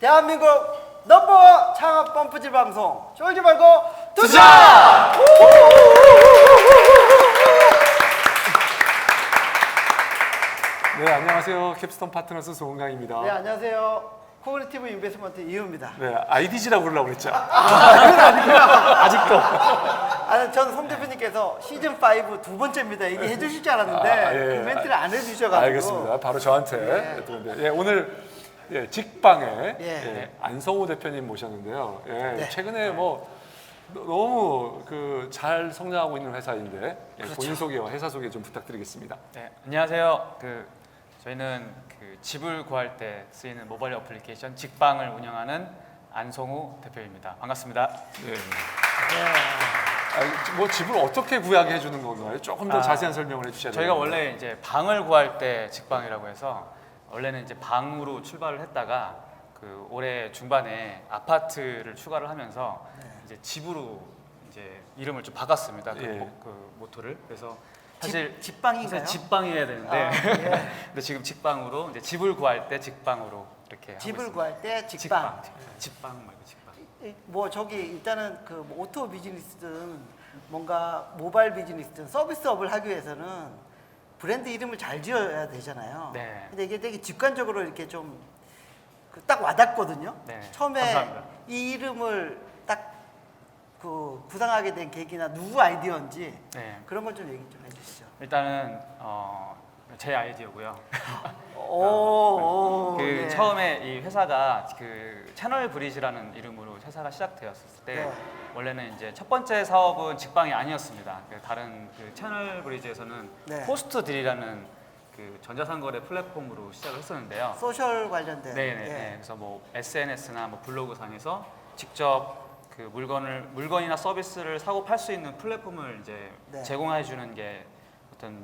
대한민국 넘버 창업 펌프질 방송 쫄지 말고 투자! 네, 안녕하세요. 캡스톤 파트너스 소은강입니다. 네, 안녕하세요. 코그니티브 인베스트먼트 이유입니다. 네, IDG라고 그러려고 그랬죠. 그건 아니고요. 아직도. 저는 송 대표님께서 시즌5 두 번째입니다. 얘기해 주실 줄 알았는데 예. 그 멘트를 안 해주셔가지고. 알겠습니다. 바로 저한테. 네. 들었는데, 예, 오늘 직방에 예. 안성우 대표님 모셨는데요. 예, 네. 최근에 뭐 너무 잘 성장하고 있는 회사인데 그렇죠. 본인 소개와 회사 소개 좀 부탁드리겠습니다. 네, 안녕하세요. 저희는 집을 구할 때 쓰이는 모바일 어플리케이션 직방을 운영하는 안성우 대표입니다. 반갑습니다. 예. 뭐 집을 어떻게 구하게 해주는 건가요? 조금 더 자세한 설명을 해주셔야 돼요. 저희가 원래 이제 방을 구할 때 직방이라고 해서 원래는 이제 방으로 출발을 했다가 올해 중반에 아파트를 추가를 하면서 이제 집으로 이제 이름을 좀 바꿨습니다. 예. 그 모토를. 그래서 사실 집방인가요? 사실 집방이어야 되는데 예. 근데 지금 직방으로 이제 집을 구할 때 직방으로 이렇게 하고 집을 있습니다. 구할 때 직방. 직방 말고 직방. 뭐 저기 일단은 뭐 오토 비즈니스든 뭔가 모바일 비즈니스든 서비스업을 하기 위해서는 브랜드 이름을 잘 지어야 되잖아요. 네. 근데 이게 되게 직관적으로 이렇게 좀 딱 와닿거든요. 네. 처음에 감사합니다. 이 이름을 딱 구상하게 된 계기나 누구 아이디어인지 네. 그런 걸 좀 얘기 좀 해주시죠. 일단은 제 아이디어고요. 네. 처음에 이 회사가 채널 브리지라는 이름으로 회사가 시작되었을 때 네. 원래는 이제 첫 번째 사업은 직방이 아니었습니다. 다른 채널 브리지에서는 네. 포스트 딜이라는 전자상거래 플랫폼으로 시작을 했었는데요. 소셜 관련된. 네네. 예. 그래서 뭐 SNS나 뭐 블로그 상에서 직접 물건이나 서비스를 사고 팔 수 있는 플랫폼을 이제 네. 제공해 주는 게 어떤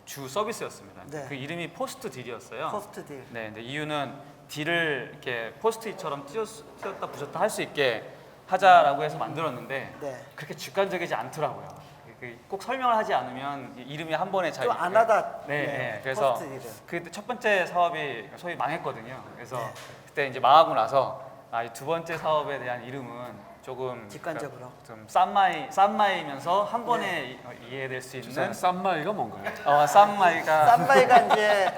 주 서비스였습니다. 네. 그 이름이 포스트 딜이었어요. 포스트 딜. 네, 근데 이유는 딜을 이렇게 포스트잇처럼 띄었다 부셨다 할 수 있게 하자라고 해서 만들었는데 네. 그렇게 주관적이지 않더라고요. 꼭 설명을 하지 않으면 이름이 한 번에 잘 좀 안 하다. 네, 네. 그래서 포스트 딜은. 그 첫 번째 사업이 소위 망했거든요. 그래서 네. 그때 이제 망하고 나서 이 두 번째 사업에 대한 이름은 조금 직관적으로. 좀 싼마이면서 한 번에 이해될 수 있는 쌈마이가 뭔가요? 싼마이가 쌈바이가 이제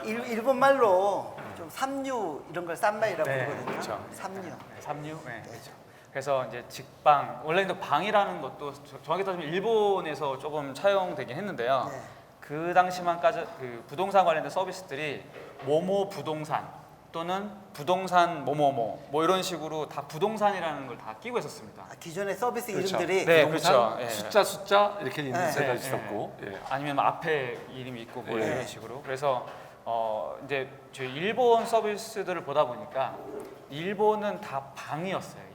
일본 말로 좀 삼류 이런 걸 쌈바이라고 네, 부르거든요. 그렇죠. 삼류. 삼류. 네, 그렇죠. 그래서 이제 직방 원래는 방이라는 것도 정확히 따지면 일본에서 조금 차용되긴 했는데요. 네. 그 당시만까지 부동산 관련된 서비스들이 모모 부동산 또는 부동산 뭐뭐뭐 뭐 이런 식으로 다 부동산이라는 걸 다 끼고 있었습니다. 기존의 서비스 그렇죠. 이름들이 네, 부동산, 그렇죠. 예. 숫자 이렇게 있는 네. 세 가지 네, 있었고. 예. 아니면 앞에 이름이 있고 뭐 예. 이런 식으로. 그래서 이제 저희 일본 서비스들을 보다 보니까 일본은 다 방이었어요.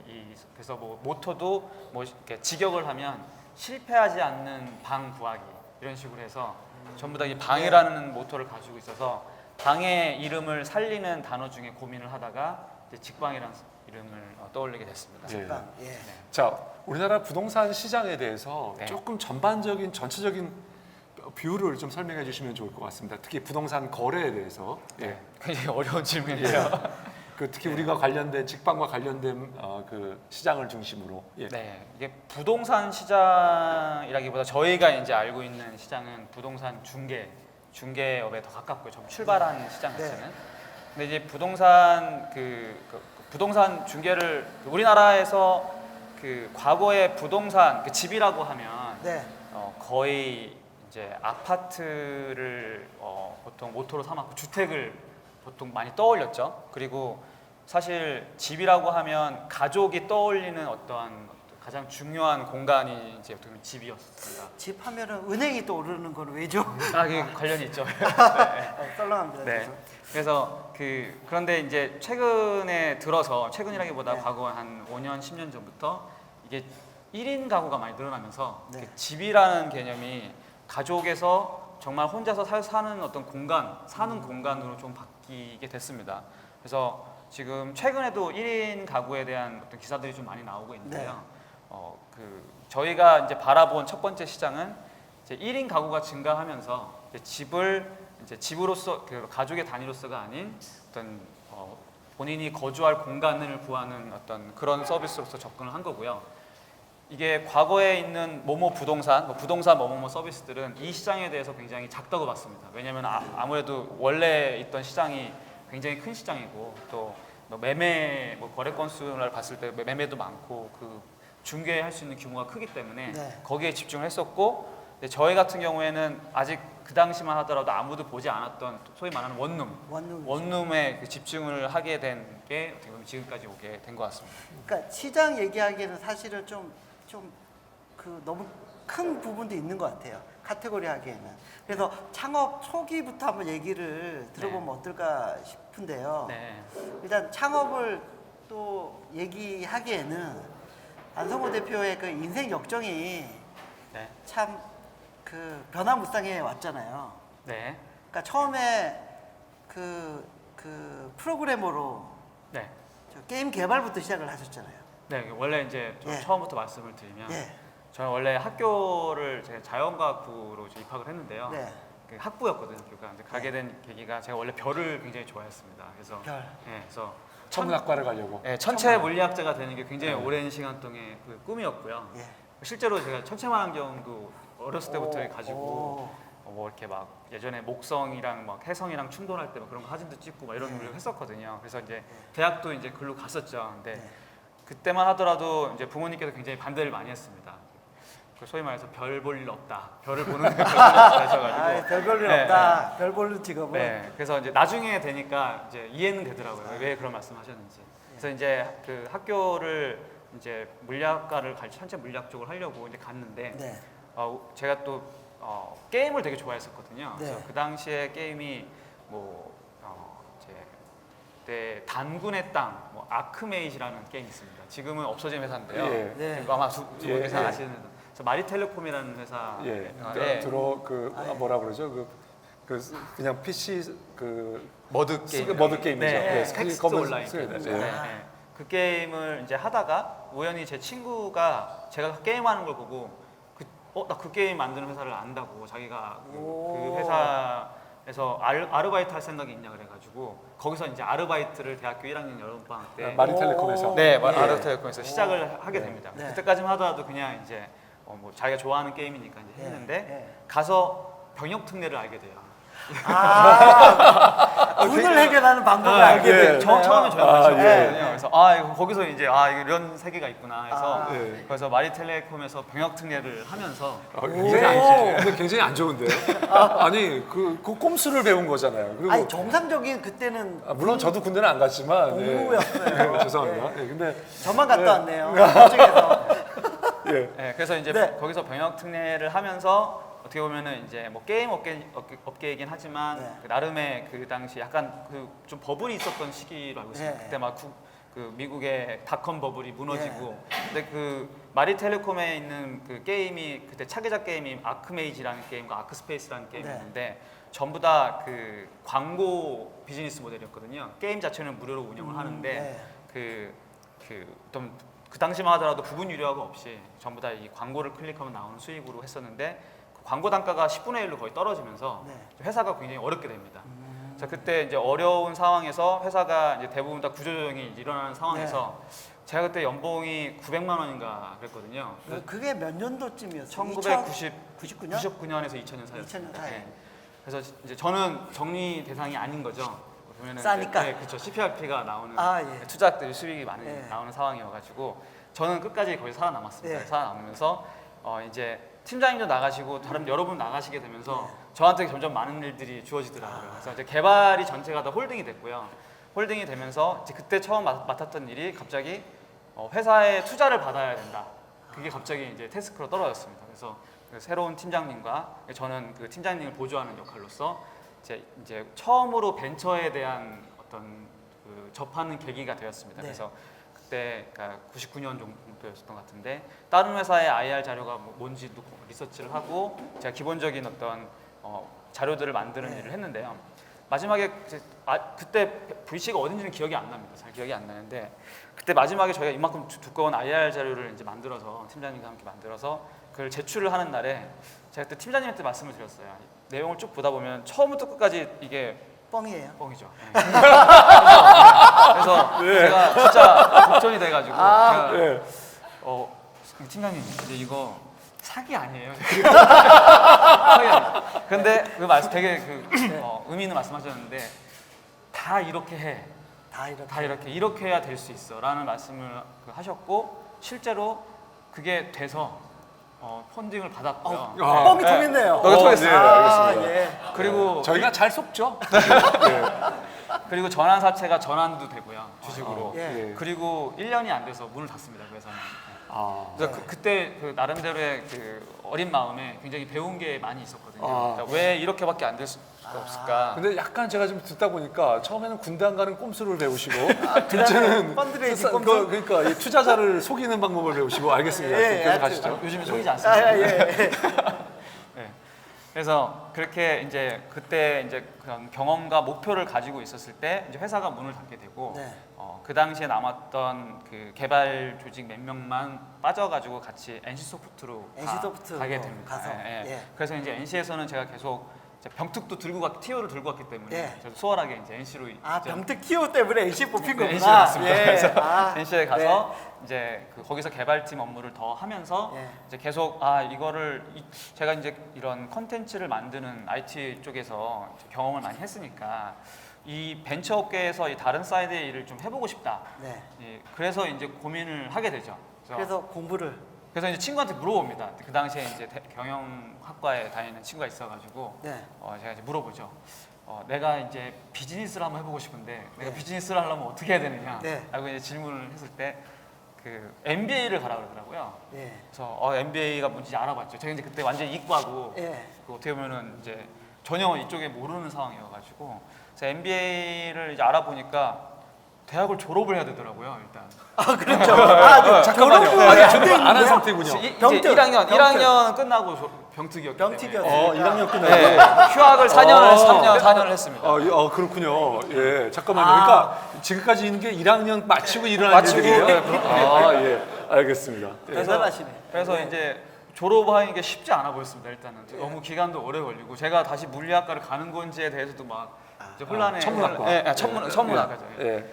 그래서 뭐 모토도 뭐 이렇게 직역을 하면 실패하지 않는 방 구하기 이런 식으로 해서 전부 다 이 방이라는 모토를 가지고 있어서 방의 이름을 살리는 단어 중에 고민을 하다가 이제 직방이라는 이름을 떠올리게 됐습니다. 예. 직방. 예. 자, 우리나라 부동산 시장에 대해서 네. 조금 전체적인 뷰를 좀 설명해 주시면 좋을 것 같습니다. 특히 부동산 거래에 대해서. 예. 굉장히 어려운 질문이에요. 특히 우리가 관련된 직방과 관련된 그 시장을 중심으로. 예. 네, 이게 부동산 시장이라기보다 저희가 이제 알고 있는 시장은 부동산 중개업에 더 가깝고요. 좀 출발한 시장 자체는. 근데 이제 부동산 부동산 중개를 우리나라에서 과거에 부동산 집이라고 하면 네. 거의 이제 아파트를 보통 모토로 삼았고 주택을 보통 많이 떠올렸죠. 그리고 사실 집이라고 하면 가족이 떠올리는 어떠한 가장 중요한 공간이 이제 어떻게 보면 집이었습니다. 집 하면은 은행이 떠오르는 건 왜죠? 그게 관련이 있죠. 썰렁합니다. 네. 그래서 그런데 이제 최근에 들어서 최근이라기보다 네. 과거 한 5년, 10년 전부터 이게 1인 가구가 많이 늘어나면서 네. 집이라는 개념이 가족에서 정말 혼자서 사는 어떤 공간, 사는 공간으로 좀 바뀌게 됐습니다. 그래서 지금 최근에도 1인 가구에 대한 어떤 기사들이 좀 많이 나오고 있는데요. 저희가 이제 바라본 첫 번째 시장은 이제 1인 가구가 증가하면서 이제 집을 이제 집으로서 가족의 단위로서가 아닌 어떤 본인이 거주할 공간을 구하는 어떤 그런 서비스로서 접근을 한 거고요. 이게 과거에 있는 뭐뭐 부동산, 뭐 부동산 뭐뭐뭐 서비스들은 이 시장에 대해서 굉장히 작다고 봤습니다. 왜냐하면 아무래도 원래 있던 시장이 굉장히 큰 시장이고 또 매매 뭐 거래 건수를 봤을 때 매매도 많고 그 중개할 수 있는 규모가 크기 때문에 네. 거기에 집중을 했었고, 근데 저희 같은 경우에는 아직 그 당시만 하더라도 아무도 보지 않았던 소위 말하는 원룸에 그 집중을 하게 된 게 어떻게 보면 지금까지 오게 된 것 같습니다. 그러니까 시장 얘기하기에는 사실은 좀 그 너무 큰 부분도 있는 것 같아요. 카테고리 하기에는. 그래서 창업 초기부터 한번 얘기를 들어보면 어떨까 싶은데요. 네. 일단 창업을 또 얘기하기에는 안성호 대표의 그 인생 역정이 네. 참 그 변화무쌍해 왔잖아요. 네. 그러니까 처음에 그 프로그래머로 네. 저 게임 개발부터 시작을 하셨잖아요. 네. 원래 이제 좀 예. 처음부터 말씀을 드리면 예. 저는 원래 학교를 제가 자연과학부로 입학을 했는데요. 네. 그 학부였거든요. 학교가. 근데 가게 된 계기가 제가 원래 별을 굉장히 좋아했습니다. 그래서 별. 예, 그래서 천문학과를 가려고. 예, 천체 물리학자가 되는 게 굉장히 오랜 시간 동안의 그 꿈이었고요. 예. 실제로 제가 천체만환경도 어렸을 때부터 오, 가지고 오. 뭐 이렇게 막 예전에 목성이랑 막 해성이랑 충돌할 때 막 그런 거 사진도 찍고 막 이런 네. 걸 했었거든요. 그래서 이제 대학도 이제 글로 갔었죠. 근데 네. 그때만 하더라도 이제 부모님께서 굉장히 반대를 많이 했습니다. 그 소위 말해서 별 볼 일 없다. 별을 보는 데 하셔가지고. 별 볼 일 네, 없다. 별 보는 직업은. 네. 그래서 이제 나중에 되니까 이제 이해는 되더라고요. 왜 그런 말씀하셨는지. 그래서 이제 그 학교를 이제 물리학과를 천체 물리학 쪽을 하려고 이제 갔는데 네. 제가 또 게임을 되게 좋아했었거든요. 네. 그래서 그 당시에 게임이 뭐 이제 그때 단군의 땅, 뭐 아크메이지라는 게임이 있습니다. 지금은 없어진 회사인데요. 예. 네. 그거 아마 두 분께서 예. 아시는 회사. 그래서 마리텔레콤이라는 회사. 예. 예. 들어 그 아, 예. 뭐라 그러죠? 그냥 PC 그 머드 게임. 머드 게임이죠. 네. 네. 텍스트 검은 온라인. 네. 게임. 네. 네. 네. 그 게임을 이제 하다가 우연히 제 친구가 제가 게임하는 걸 보고 나 그 게임 만드는 회사를 안다고 자기가 오. 그 회사에서 아르바이트 할 생각이 있냐 그래가지고 거기서 이제 아르바이트를 대학교 1학년 여름방학 때 마리텔레콤에서. 네, 예. 아르바이트에서 시작을 하게 됩니다. 네. 그때까지만 하더라도 그냥 이제 뭐 자기가 좋아하는 게임이니까 이제 예. 했는데 예. 가서 병역 특례를 알게 돼요. 돈을 해결하는 방법을 아, 알게 예. 돼요. 처음에 저희 아, 시작했거든요. 예. 그래서 이거 거기서 이제 이런 세계가 있구나 해서 아. 예. 그래서 마리텔레콤에서 병역 특례를 하면서 굉장히 안 좋은데요? 아니 그 꼼수를 배운 거잖아요. 그리고 아니 정상적인 그때는 물론 저도 군대는 안 갔지만 공무였어요. 네, 죄송합니다. 예, 근데 저만 갔다 왔네요. 그쪽에서. 예. 네, 그래서 이제 네. 거기서 병역 특례를 하면서 어떻게 보면은 이제 뭐 게임 업계이긴 하지만 네. 그 나름의 그 당시 약간 그 좀 버블이 있었던 시기로 알고 있습니다. 네. 그때 막 그 미국의 닷컴 버블이 무너지고 근데 그 마리텔레콤에 있는 그 게임이 그때 차기작 게임이 아크메이지라는 게임과 아크스페이스라는 게임이었는데 전부 다 그 광고 비즈니스 모델이었거든요. 게임 자체는 무료로 운영을 하는데 네. 그 당시만 하더라도 부분 유료화가 없이 전부 다 이 광고를 클릭하면 나오는 수익으로 했었는데 그 광고 단가가 10분의 1로 거의 떨어지면서 네. 회사가 굉장히 어렵게 됩니다. 자, 그때 이제 어려운 상황에서 회사가 이제 대부분 다 구조조정이 일어나는 상황에서 제가 그때 연봉이 900만 원인가 그랬거든요. 그게 몇 년도쯤이었어요? 1999년? 99년? 99년에서 2000년 사이였어요. 2000년 사이. 그래서 이제 저는 정리 대상이 아닌 거죠. 보면은 싸니까. 네, 그렇죠. CPRP가 나오는 아, 예. 투자들 수익이 많이 예. 나오는 상황이어가지고 저는 끝까지 거기 살아남았습니다. 예. 살아남으면서 이제 팀장님도 나가시고 다른 여러분 나가시게 되면서 저한테 점점 많은 일들이 주어지더라고요. 그래서 이제 개발이 전체가 다 홀딩이 됐고요. 홀딩이 되면서 이제 그때 처음 맡았던 일이 갑자기 회사에 투자를 받아야 된다. 그게 갑자기 이제 태스크로 떨어졌습니다. 그래서 그 새로운 팀장님과 저는 그 팀장님을 보조하는 역할로서 이제 처음으로 벤처에 대한 어떤 그 접하는 계기가 되었습니다. 네. 그래서 그때 그러니까 99년 정도였던 것 같은데 다른 회사의 IR 자료가 뭔지도 리서치를 하고 제가 기본적인 어떤 자료들을 만드는 네. 일을 했는데요. 마지막에 그때 VC가 어딘지는 기억이 안 납니다. 잘 기억이 안 나는데 그때 마지막에 저희가 이만큼 두꺼운 IR 자료를 이제 만들어서 팀장님과 함께 만들어서 그걸 제출을 하는 날에 제가 그때 팀장님한테 말씀을 드렸어요. 내용을 쭉 보다 보면 처음부터 끝까지 이게 뻥이에요. 뻥이죠. 네. 그래서 제가 진짜 걱정이 돼가지고 제가 네. 팀장님 근데 이거 사기 아니에요? 사기 아니에요. 근데 그 말씀 되게 의미 있는 말씀하셨는데 다 이렇게 해. 다 이렇게. 이렇게 해야 될 수 있어라는 말씀을 하셨고 실제로 그게 돼서 펀딩을 받았고요. 뻥이 통했네요. 뻥이 통했어요. 네, 알겠습니다. 예. 그리고 저희가 잘 속죠. 그리고 전환사채가 전환도 되고요 주식으로. 예. 그리고 1년이 안 돼서 문을 닫습니다. 그래서는. 그래서 그때 나름대로의 어린 마음에 굉장히 배운 게 많이 있었거든요. 그러니까 왜 이렇게밖에 안 될 수가 없을까? 근데 약간 제가 좀 듣다 보니까 처음에는 군대 안 가는 꼼수를 배우시고 둘째는 펀드레이징 꼼수? 그러니까 이 투자자를 속이는 방법을 배우시고 알겠습니다. 예, 계속 가시죠. 요즘에 속이지 않습니다. 예. 네. 그래서 그렇게 이제 그때 이제 그런 경험과 목표를 가지고 있었을 때 이제 회사가 문을 닫게 되고 네. 그 당시에 남았던 그 개발 조직 몇 명만 빠져가지고 같이 NC 소프트로 NC소프트로 가게 됩니다. 가서, 예. 그래서 이제 NC에서는 제가 계속 이제 병특도 들고 티오를 들고 갔기 때문에 예. 저도 수월하게 이제 NC로 병특 티오 때문에 NC 뽑힌 네, NC에 거구나. 갔습니다. 그래서 아, NC에 가서 이제 거기서 개발팀 업무를 더 하면서 예. 이제 계속 이거를 제가 이제 이런 컨텐츠를 만드는 IT 쪽에서 이제 경험을 많이 했으니까 이 벤처 업계에서 이 다른 사이드의 일을 좀 해보고 싶다. 네. 예, 그래서 이제 고민을 하게 되죠. 그래서 공부를. 그래서 이제 친구한테 물어봅니다. 그 당시에 이제 경영학과에 다니는 친구가 있어가지고 네. 제가 이제 물어보죠. 내가 이제 비즈니스를 한번 해보고 싶은데 내가 비즈니스를 하려면 어떻게 해야 되느냐? 네. 라고 이제 질문을 했을 때 그 MBA를 가라 그러더라고요. 예. 그래서 MBA가 뭔지 알아봤죠. 제가 이제 그때 완전 히 이과고 예. 어떻게 보면은 이제 전혀 이쪽에 모르는 상황이어가지고 그래서 MBA를 이제 알아보니까 대학을 졸업을 해야 되더라고요. 일단. 그렇죠. 잠깐만요. 졸업을 아니, 안 졸업을 돼 안 한 있는데요? 상태군요. 이제 병특, 1학년 끝나고 병특이었기 때문에. 병특이었어요. 1학년 끝나고. 네, 휴학을 4년을 했습니다. 그렇군요. 예, 잠깐만요. 그러니까 지금까지 있는 게 1학년 마치고 일어난 마치고, 일이에요? 네, 그렇군요. 예, 알겠습니다. 예. 대단하시네. 그래서 이제 졸업하는 게 쉽지 않아 보였습니다. 일단은 너무 기간도 오래 걸리고 제가 다시 물리학과를 가는 건지에 대해서도 막 이제 혼란해. 천문학과. 네, 천문학과죠. 예.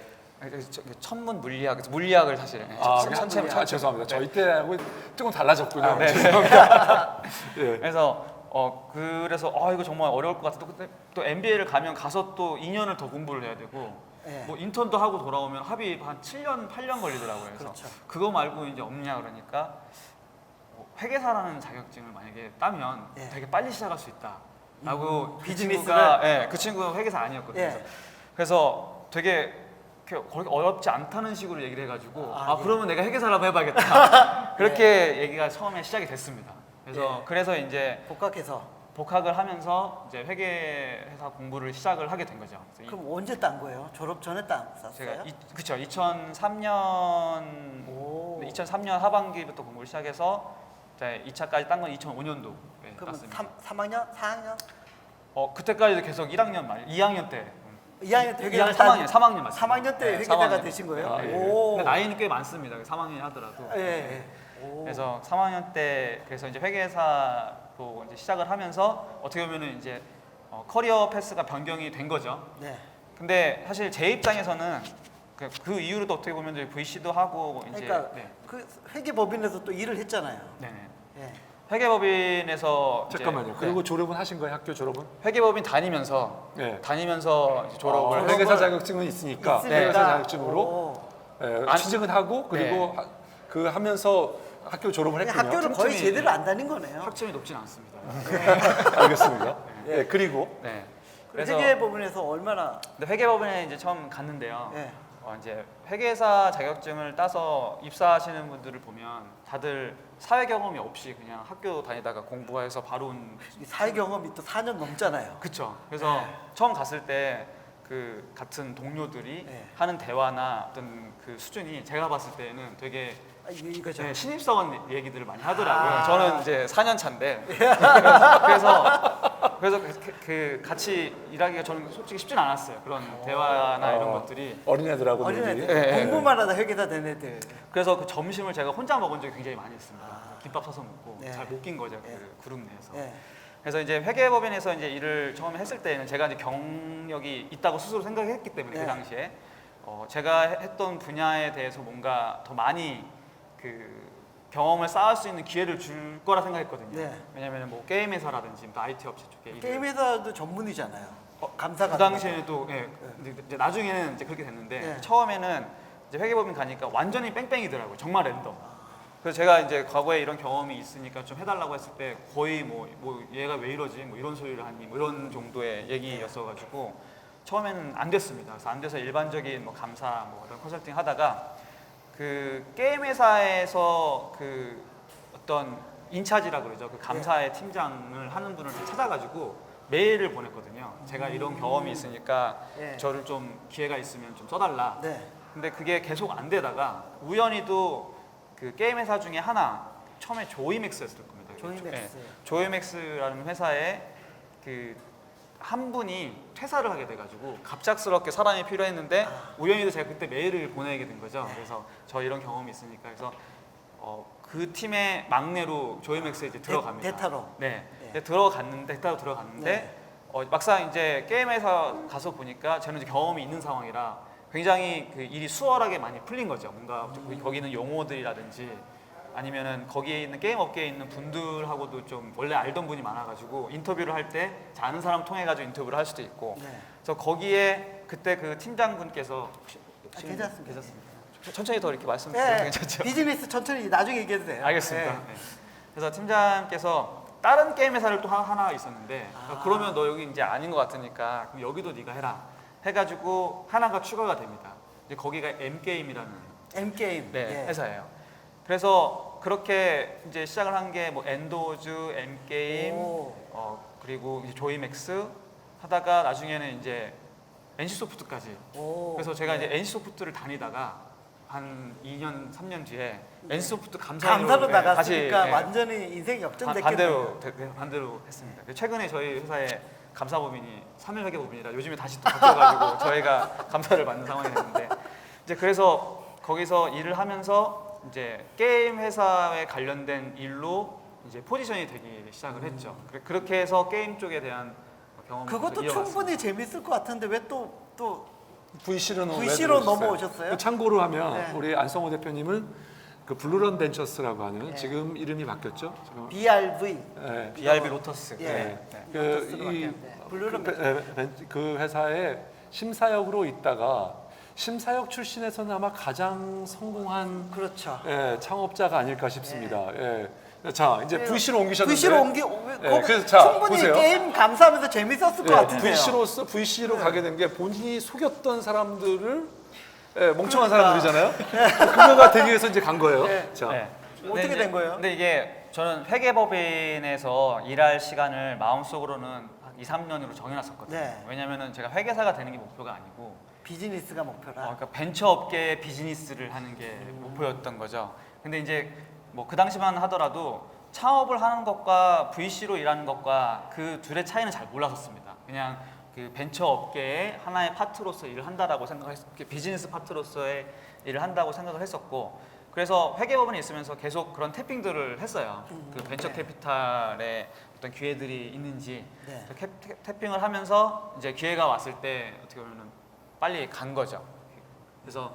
천문 물리학, 물리학을 사실 죄송합니다. 저희 때하고 조금 달라졌군요. 네. 예. 그래서 이거 정말 어려울 것 같아. 또 MBA를 가서 또 2년을 더 공부를 해야 되고 예. 뭐 인턴도 하고 돌아오면 합의 한 7년, 8년 걸리더라고요. 그래서 그렇죠. 그거 말고 이제 없냐 그러니까 회계사라는 자격증을 만약에 따면 예. 되게 빨리 시작할 수 있다라고 그 비즈니스를? 친구가 그 친구는 회계사 아니었거든요. 예. 그래서 되게 그렇게 어렵지 않다는 식으로 얘기를 해가지고 예. 그러면 내가 회계사를 한번 해봐야겠다. 그렇게 얘기가 처음에 시작이 됐습니다. 예. 그래서 이제 복학을 하면서 이제 회계회사 공부를 시작을 하게 된 거죠. 그럼 언제 딴 거예요? 졸업 전에 땄어요? 제가 그쵸 2003년 오. 2003년 하반기부터 공부를 시작해서 이제 2차까지 딴 건 2005년도 그럼 땄습니다. 3학년? 4학년? 그때까지도 계속 1학년 말 2학년 때 2학년 때 2학년 3학년 맞습니다. 3학년 때 네, 회계사가 3학년. 되신 거예요? 네. 오. 근데 나이는 꽤 많습니다. 3학년이 하더라도. 예. 오. 그래서 3학년 때 그래서 이제 회계사로 이제 시작을 하면서 어떻게 보면은 이제 커리어 패스가 변경이 된 거죠. 네. 근데 사실 제 입장에서는 그 이후로도 어떻게 보면 이제 VC도 하고 이제 그러니까 그 회계법인에서 또 일을 했잖아요. 네네. 예. 회계법인에서 이제 잠깐만요. 그리고 졸업은 하신 거예요? 학교 졸업은? 회계법인 다니면서 네. 이제 졸업을 회계사 자격증은 있으니까 있으니까. 회계사 자격증으로 오. 취직은 하고 그리고 그 하면서 학교 졸업을 그냥 했군요. 학교를 거의 틈틈이- 제대로 안 다닌 거네요. 학점이 높진 않습니다. 알겠습니다. 예, 그리고 네. 그래서 회계법인에서 얼마나 근데 회계법인에 이제 처음 갔는데요. 예. 이제 회계사 자격증을 따서 입사하시는 분들을 보면 다들 사회 경험이 없이 그냥 학교 다니다가 공부해서 바로 온 이 사회 경험이 또 4년 넘잖아요. 그쵸. 그래서 처음 갔을 때 그 같은 동료들이 네. 하는 대화나 어떤 그 수준이 제가 봤을 때는 되게 이거죠. 네, 신입사원 얘기들을 많이 하더라고요. 아. 저는 이제 4년 차인데 그래서 같이 일하기가 저는 솔직히 쉽진 않았어요. 그런 대화나 이런 것들이. 어린애들하고 어린애들 놀기. 예, 예. 공부만 하다 회계사 된 애들. 그래서 그 점심을 제가 혼자 먹은 적이 굉장히 많이 있습니다. 김밥 사서 먹고 네. 잘 못 낀 거죠. 예. 그 그룹 내에서. 예. 그래서 이제 회계법인에서 이제 일을 처음에 했을 때는 제가 이제 경력이 있다고 스스로 생각했기 때문에 네. 그 당시에 제가 했던 분야에 대해서 뭔가 더 많이 그 경험을 쌓을 수 있는 기회를 줄 거라 생각했거든요. 네. 왜냐면 뭐 게임 회사라든지 또 IT 업체 쪽에 일을 게임 회사도 전문이잖아요. 감사가. 그 당시에는 또 예, 이제 나중에는 이제 그렇게 됐는데 네. 처음에는 이제 회계법인 가니까 완전히 뺑뺑이더라고요. 정말 랜덤. 그래서 제가 이제 과거에 이런 경험이 있으니까 좀 해달라고 했을 때 거의 뭐 얘가 왜 이러지 뭐 이런 소리를 하니 뭐 이런 정도의 얘기였어가지고 처음에는 안 됐습니다. 그래서 안 돼서 일반적인 뭐 감사 뭐 이런 컨설팅 하다가 그 게임 회사에서 그 어떤 인차지라 그러죠. 그 감사의 팀장을 하는 분을 좀 찾아가지고 메일을 보냈거든요. 제가 이런 경험이 있으니까 네. 저를 좀 기회가 있으면 좀 써달라. 네. 근데 그게 계속 안 되다가 우연히도 그 게임 회사 중에 하나 처음에 조이맥스였을 겁니다. 조이맥스. 조이맥스라는 회사에 그 한 분이 퇴사를 하게 돼가지고 갑작스럽게 사람이 필요했는데 우연히도 제가 그때 메일을 보내게 된 거죠. 그래서 저 이런 경험이 있으니까 그래서 그 팀의 막내로 조이맥스에 이제 들어갑니다. 대타로. 네. 네. 이제 들어갔는데 대타로 들어갔는데 네. 막상 이제 게임 회사 가서 보니까 저는 이제 경험이 있는 상황이라 굉장히 그 일이 수월하게 많이 풀린 거죠. 뭔가 거기 있는 용어들이라든지 아니면은 거기에 있는 게임 업계에 있는 분들하고도 좀 원래 알던 분이 많아가지고 인터뷰를 할 때 아는 사람 통해 가지고 인터뷰를 할 수도 있고. 네. 그래서 거기에 그때 그 팀장분께서 괜찮습니다. 괜찮습니다. 천천히 더 이렇게 말씀드려도 네. 괜찮죠? 비즈니스 천천히 나중에 얘기해도 돼요. 알겠습니다. 네. 네. 그래서 팀장께서 다른 게임 회사를 또 하나 있었는데 그러면 너 여기 이제 아닌 것 같으니까 그럼 여기도 네가 해라 해가지고 하나가 추가가 됩니다. 이제 거기가 M 게임이라는 M 게임. 네, 회사예요. 그래서 그렇게 이제 시작을 한 게 뭐 엔도즈, M 게임, 그리고 이제 조이맥스 하다가 나중에는 이제 NC 소프트까지. 그래서 제가 이제 NC 소프트를 다니다가 한 2년, 3년 뒤에 NC 소프트 감사로 나갔으니까 다시, 완전히 인생이 역전됐겠네요. 반대로 했습니다. 최근에 저희 회사에 감사법인이 3일 회계법인이라 요즘에 다시 또 바뀌어가지고 저희가 감사를 받는 상황이 됐는데 이제 그래서 거기서 일을 하면서 이제 게임 회사에 관련된 일로 이제 포지션이 되기 시작을 했죠. 그렇게 해서 게임 쪽에 대한 경험을 그것도 이어갔습니다. 충분히 재밌을 것 같은데 왜 또 VC로 VC로 넘어오셨어요? 참고로 하면 네. 우리 안성호 대표님은 그 블루런 벤처스라고 하는 네. 지금 이름이 바뀌었죠. 지금 BRV. 네. BRB 로터스. 예. 네. 로터스로 이 바뀌었는데. 블루런 그 회사에 심사역으로 있다가 심사역 출신에서는 아마 가장 성공한 그렇죠. 창업자가 아닐까 싶습니다. 자, 이제 VC로 옮기셨는데 VC로 그래서 자, 충분히 보세요. 게임 감사하면서 재밌었을 것 같은데요. VC로 가게 된 게 본인이 속였던 사람들을 멍청한 그러니까. 사람들이잖아요. 그거가 되기 위해서 이제 간 거예요. 네. 자, 네. 어떻게 근데 된 거예요? 근데 이게 저는 회계법인에서 일할 시간을 마음속으로는 한 2, 3년으로 정해놨었거든요. 네. 왜냐면은 제가 회계사가 되는 게 목표가 아니고 비즈니스가 목표라. 그러니까 벤처 업계의 비즈니스를 하는 게 목표였던 거죠. 근데 이제 뭐 그 당시만 하더라도 창업을 하는 것과 VC로 일하는 것과 그 둘의 차이는 잘 몰랐었습니다. 그냥 그 벤처 업계의 하나의 파트로서 일을 한다라고 생각했, 비즈니스 파트로서의 일을 한다고 생각을 했었고, 그래서 회계법인에 있으면서 계속 그런 태핑들을 했어요. 그 벤처 네. 캐피탈의 어떤 기회들이 있는지 네. 태핑을 하면서 이제 기회가 왔을 때 어떻게 보면은 빨리 간 거죠. 그래서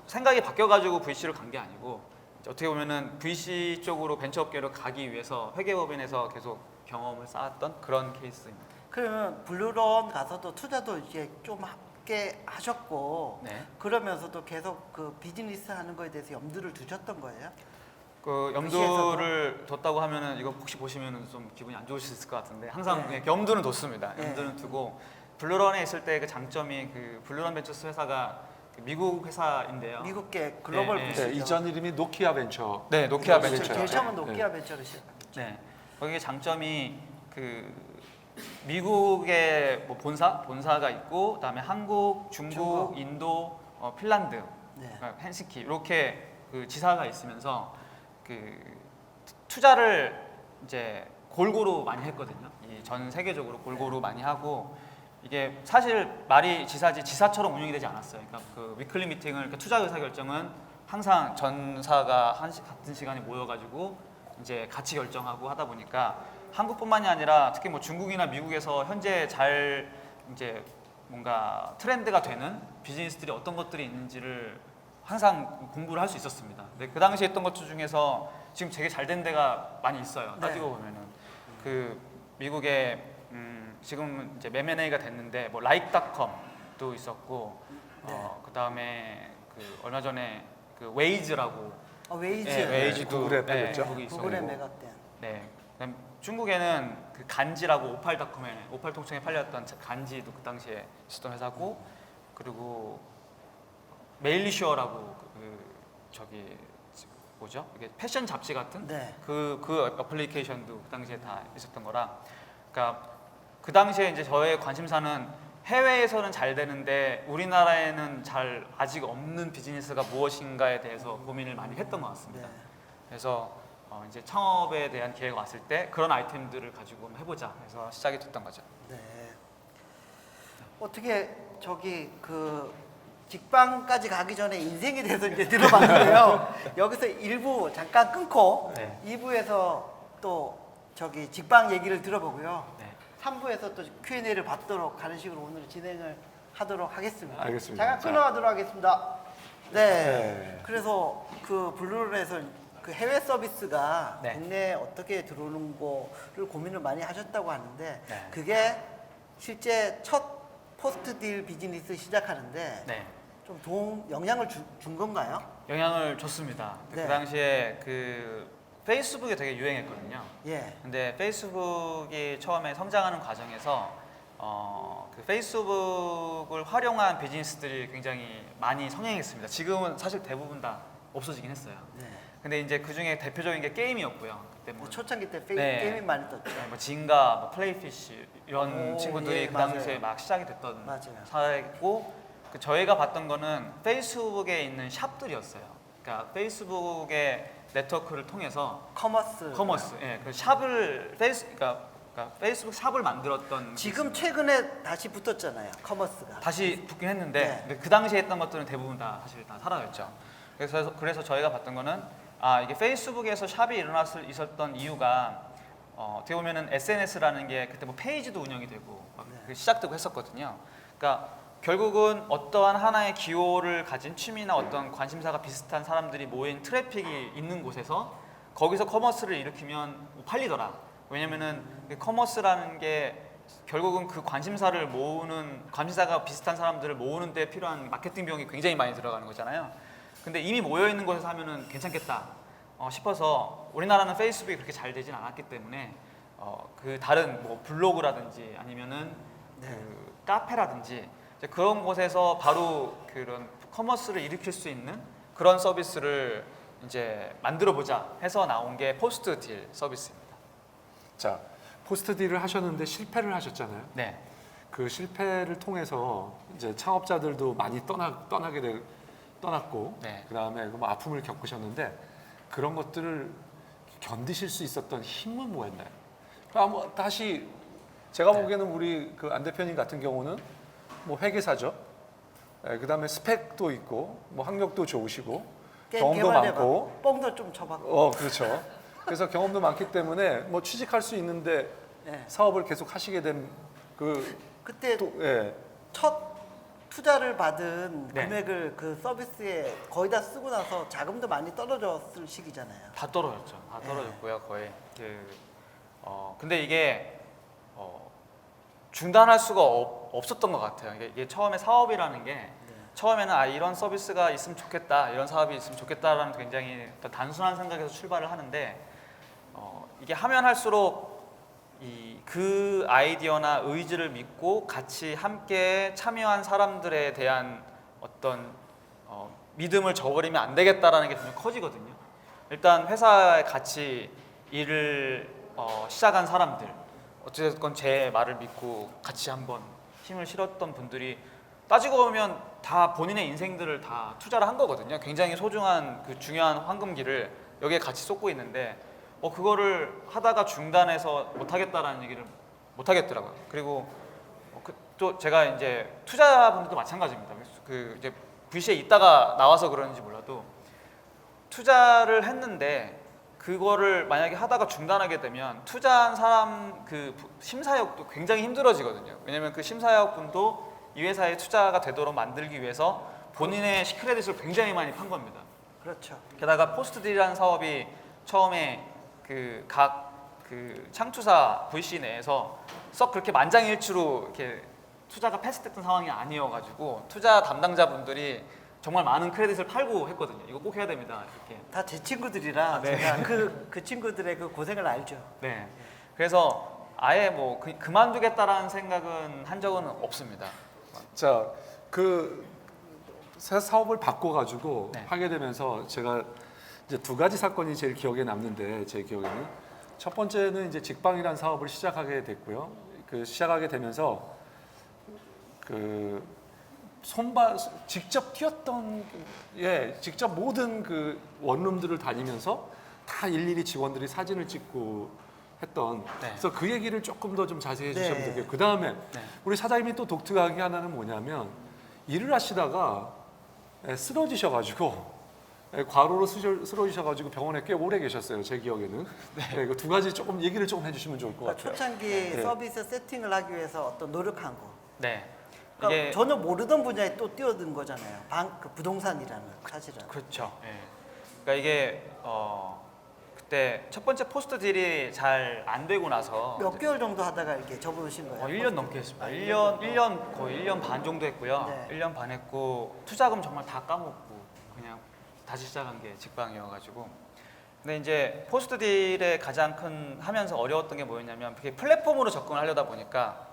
생각이 바뀌어가지고 VC로 간 게 아니고 어떻게 보면은 VC 쪽으로 벤처업계로 가기 위해서 회계법인에서 계속 경험을 쌓았던 그런 케이스입니다. 그러면 블루런 가서도 투자도 이제 좀 함께 하셨고 네. 그러면서도 계속 그 비즈니스 하는 거에 대해서 염두를 두셨던 거예요? 그 염두를 뒀다고 하면은 이거 혹시 보시면은 좀 기분이 안 좋으실 수 있을 것 같은데 항상 네. 그냥 염두는 뒀습니다. 네. 염두는 두고 블루런에 있을 때 그 장점이 그 블루런 벤처스 회사가 그 미국 회사인데요. 미국계 글로벌 네, 네. 부시죠. 이전 이름이 노키아 벤처. 네, 노키아 벤처. 벤처. 제일 처음은 노키아 벤처를 시작합니다. 네, 거기에 장점이 그 미국의 뭐 본사가 있고, 그다음에 한국, 중국. 인도, 핀란드, 네. 헬싱키 이렇게 그 지사가 있으면서 그 투자를 이제 골고루 많이 했거든요. 이 전 세계적으로 골고루 많이 하고, 이게 사실 말이 지사처럼 운영이 되지 않았어요. 그러니까 그 위클리 미팅을, 그러니까 투자 의사 결정은 항상 전사가 같은 시간에 모여가지고 이제 같이 결정하고 하다 보니까 한국뿐만이 아니라 특히 뭐 중국이나 미국에서 현재 잘 이제 뭔가 트렌드가 되는 비즈니스들이 어떤 것들이 있는지를 항상 공부를 할 수 있었습니다. 근데 그 당시에 했던 것 중에서 지금 되게 잘 된 데가 많이 있어요. 따지고 네. 보면은 그 미국의 지금 이제 M&A가 됐는데 뭐 like.com도 있었고 네. 그다음에 그 얼마 전에 그 웨이즈라고 웨이즈. 네, 웨이즈도 구글에 팔렸죠? 거기 있었고 구글의 매각된. 네. 그다음 중국에는 그 간지라고 오팔닷컴에 오팔통청에 팔렸던 간지도 그 당시에 있었던 회사고 그리고 메일리쇼어라고 저기 뭐죠? 이게 패션 잡지 같은 네. 그 어플리케이션도 그 당시에 다 있었던 거라 그러니까 그 당시에 이제 저의 관심사는 해외에서는 잘 되는데 우리나라에는 잘 아직 없는 비즈니스가 무엇인가에 대해서 고민을 많이 했던 것 같습니다. 네. 그래서 이제 창업에 대한 기회가 왔을 때 그런 아이템들을 가지고 한번 해보자 해서 시작이 됐던 거죠. 네. 어떻게 저기 그 직방까지 가기 전에 인생에 대해서 이제 들어봤는데요. 여기서 1부 잠깐 끊고 네. 2부에서 또 저기 직방 얘기를 들어보고요. 네. 3부에서 또 Q&A를 받도록 하는 식으로 오늘 진행을 하도록 하겠습니다. 알겠습니다. 잠깐 자. 끊어가도록 하겠습니다. 네. 네. 그래서 그 블루론에서 그 해외 서비스가 네. 국내에 어떻게 들어오는 거를 고민을 많이 하셨다고 하는데 네. 그게 실제 첫 포스트 딜 비즈니스 시작하는데 네. 좀 영향을 준 건가요? 영향을 줬습니다. 네. 그 당시에 그 페이스북이 되게 유행했거든요. 예. 근데 페이스북이 처음에 성장하는 과정에서 그 페이스북을 활용한 비즈니스들이 굉장히 많이 성행했습니다. 지금은 사실 대부분 다 없어지긴 했어요. 네. 근데 이제 그 중에 대표적인 게 게임이었고요. 그때 뭐 초창기 때 네. 게임이 많이 떴죠. 뭐 진가, 뭐 플레이피쉬 이런 오, 친구들이 예, 그 당시에 맞아요. 막 시작이 됐던 맞아요. 사례고 그 저희가 봤던 거는 페이스북에 있는 샵들이었어요. 그러니까 페이스북의 네트워크를 통해서 커머스, 예, 그 샵을 그러니까 페이스북 샵을 만들었던 지금 최근에 다시 붙었잖아요. 커머스가. 다시 붙긴 했는데 네. 근데 그 당시에 했던 것들은 대부분 다 사실 다 사라졌죠. 그래서 저희가 봤던 거는 이게 페이스북에서 샵이 있었던 이유가 어떻게 보면은 SNS라는 게 그때 뭐 페이지도 운영이 되고 막 네. 시작되고 했었거든요. 그러니까 결국은 어떠한 하나의 기호를 가진 취미나 어떤 관심사가 비슷한 사람들이 모인 트래픽이 있는 곳에서 거기서 커머스를 일으키면 팔리더라. 왜냐면은 그 커머스라는 게 결국은 그 관심사가 비슷한 사람들을 모으는 데 필요한 마케팅 비용이 굉장히 많이 들어가는 거잖아요. 근데 이미 모여 있는 곳에서 하면은 괜찮겠다 싶어서 우리나라는 페이스북이 그렇게 잘 되진 않았기 때문에 그 다른 뭐 블로그라든지 아니면은 네. 그 카페라든지 이제 그런 곳에서 바로 그런 커머스를 일으킬 수 있는 그런 서비스를 이제 만들어 보자 해서 나온 게 포스트 딜 서비스입니다. 자, 포스트 딜을 하셨는데 실패를 하셨잖아요. 네. 그 실패를 통해서 이제 창업자들도 많이 떠났고 네. 그다음에 뭐 아픔을 겪으셨는데 그런 것들을 견디실 수 있었던 힘은 뭐였나요? 뭐 다시 제가 네. 보기에는 우리 그 안 대표님 같은 경우는 뭐 회계사죠. 그다음에 스펙도 있고 뭐 학력도 좋으시고 경험도 많고 뽕도 좀 쳐봤고. 그렇죠. 그래서 경험도 많기 때문에 뭐 취직할 수 있는데 네. 사업을 계속 하시게 된 그때 예. 첫 투자를 받은 네. 금액을 그 서비스에 거의 다 쓰고 나서 자금도 많이 떨어졌을 시기잖아요. 다 떨어졌죠. 다 네. 떨어졌고요, 거의. 근데 이게 중단할 수가 없었던 것 같아요. 이게 처음에 사업이라는 게 처음에는 이런 서비스가 있으면 좋겠다, 이런 사업이 있으면 좋겠다라는 굉장히 어떤 단순한 생각에서 출발을 하는데 이게 하면 할수록 그 아이디어나 의지를 믿고 같이 함께 참여한 사람들에 대한 어떤 믿음을 저버리면 안 되겠다라는 게 점점 커지거든요. 일단 회사에 같이 일을 시작한 사람들, 어쨌든 제 말을 믿고 같이 한번 힘을 실었던 분들이 따지고 보면 다 본인의 인생들을 다 투자를 한 거거든요. 굉장히 소중한 그 중요한 황금기를 여기에 같이 쏟고 있는데 그거를 하다가 중단해서 못하겠다라는 얘기를 못하겠더라고요. 그리고 또 제가 이제 투자분들도 마찬가지입니다. 그 이제 VC에 있다가 나와서 그런지 몰라도 투자를 했는데 그거를 만약에 하다가 중단하게 되면 투자한 사람 그 심사역도 굉장히 힘들어지거든요. 왜냐면 그 심사역분도 이 회사에 투자가 되도록 만들기 위해서 본인의 시크릿을 굉장히 많이 판 겁니다. 그렇죠. 게다가 포스트딜이라는 사업이 처음에 그 각 그 창투사 VC 내에서 썩 그렇게 만장일치로 이렇게 투자가 패스됐던 상황이 아니어가지고 투자 담당자분들이 정말 많은 크레딧을 팔고 했거든요. 이거 꼭 해야 됩니다. 이렇게. 다 제 친구들이라 네. 제가 그 친구들의 그 고생을 알죠. 네. 그래서 아예 뭐 그만두겠다라는 생각은 한 적은 없습니다. 자, 그 사업을 바꿔가지고 네. 하게 되면서 제가 이제 두 가지 사건이 제일 기억에 남는데 제 기억에는 첫 번째는 이제 직방이라는 사업을 시작하게 됐고요. 그 시작하게 되면서 그 직접 뛰었던 직접 모든 그 원룸들을 다니면서 다 일일이 직원들이 사진을 찍고 했던. 네. 그래서 그 얘기를 조금 더 좀 자세히 해주시면 네. 되겠고, 그 다음에 네. 우리 사장님이 또 독특한 게 하나는 뭐냐면 일을 하시다가 쓰러지셔가지고 과로로 쓰러지셔가지고 병원에 꽤 오래 계셨어요. 제 기억에는. 네. 그 두 가지 조금 얘기를 조금 해주시면 좋을 것 그러니까 같아요. 초창기 네. 서비스 세팅을 하기 위해서 어떤 노력한 거. 네. 그러니까 이게 전혀 모르던 분야에 또 뛰어든 거잖아요. 그 부동산이라는 사실은. 그렇죠. 예. 그러니까 이게 그때 첫 번째 포스트 딜이 잘 안 되고 나서 몇 개월 정도 하다가 이렇게 접어오신 거예요? 1년 넘게 했습니다. 아, 1년 거의 1년 반 정도 했고요. 네. 1년 반 했고 투자금 정말 다 까먹고 그냥 다시 시작한 게 직방이어가지고. 근데 이제 포스트 딜의 가장 큰 하면서 어려웠던 게 뭐였냐면 그게 플랫폼으로 접근을 하려다 보니까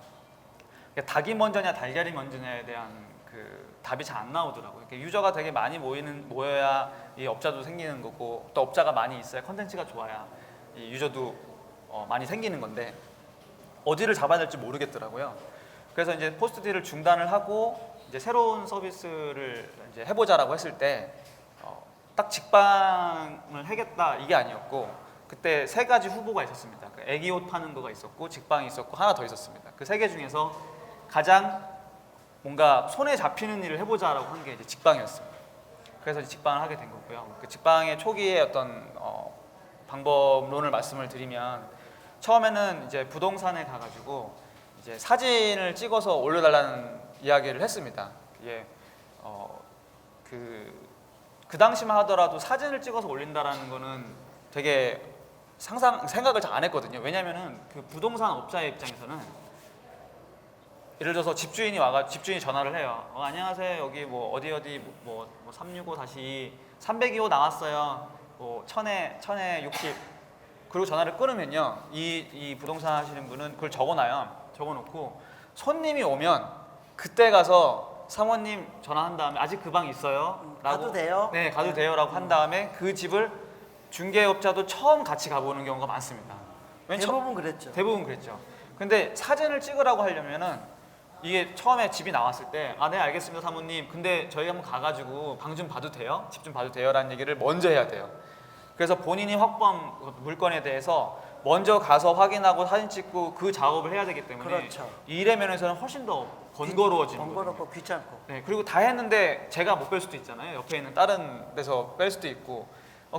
닭이 먼저냐 달걀이 먼저냐에 대한 그 답이 잘 안 나오더라고요. 이렇게 유저가 되게 많이 모여야 이 업자도 생기는 거고 또 업자가 많이 있어야 컨텐츠가 좋아야 이 유저도 많이 생기는 건데 어디를 잡아야 될지 모르겠더라고요. 그래서 이제 포스트 딜을 중단을 하고 이제 새로운 서비스를 이제 해보자라고 했을 때 딱 직방을 하겠다 이게 아니었고 그때 세 가지 후보가 있었습니다. 애기 옷 파는 거가 있었고 직방이 있었고 하나 더 있었습니다. 그 세 개 중에서 가장 뭔가 손에 잡히는 일을 해보자라고 한 게 이제 직방이었습니다. 그래서 이제 직방을 하게 된 거고요. 그 직방의 초기에 어떤 방법론을 말씀을 드리면 처음에는 이제 부동산에 가가지고 이제 사진을 찍어서 올려달라는 이야기를 했습니다. 이게 그 당시만 하더라도 사진을 찍어서 올린다라는 거는 되게 생각을 잘 안 했거든요. 왜냐면은 그 부동산 업자의 입장에서는 예를 들어서 집주인이 전화를 해요. 안녕하세요. 여기 뭐 어디 365-2 302호 나왔어요. 뭐 1000에 60. 그리고 전화를 끊으면요. 이 부동산 하시는 분은 그걸 적어놓고 손님이 오면 그때 가서 사모님 전화한 다음에 아직 그 방 있어요? 가도 돼요? 네, 가도 돼요라고 한 다음에 그 집을 중개업자도 처음 같이 가보는 경우가 많습니다. 대부분 그랬죠. 대부분 그랬죠. 근데 사진을 찍으라고 하려면은 이게 처음에 집이 나왔을 때 네 알겠습니다 사모님. 근데 저희 한번 가가지고 방 좀 봐도 돼요? 집 좀 봐도 돼요?라는 얘기를 먼저 해야 돼요. 그래서 본인이 확보한 물건에 대해서 먼저 가서 확인하고 사진 찍고 그 작업을 해야 되기 때문에 그렇죠. 일의 면에서는 훨씬 더 번거로워지는 거예요. 번거롭고 귀찮고. 네, 그리고 다 했는데 제가 못 뺄 수도 있잖아요. 옆에 있는 다른 데서 뺄 수도 있고.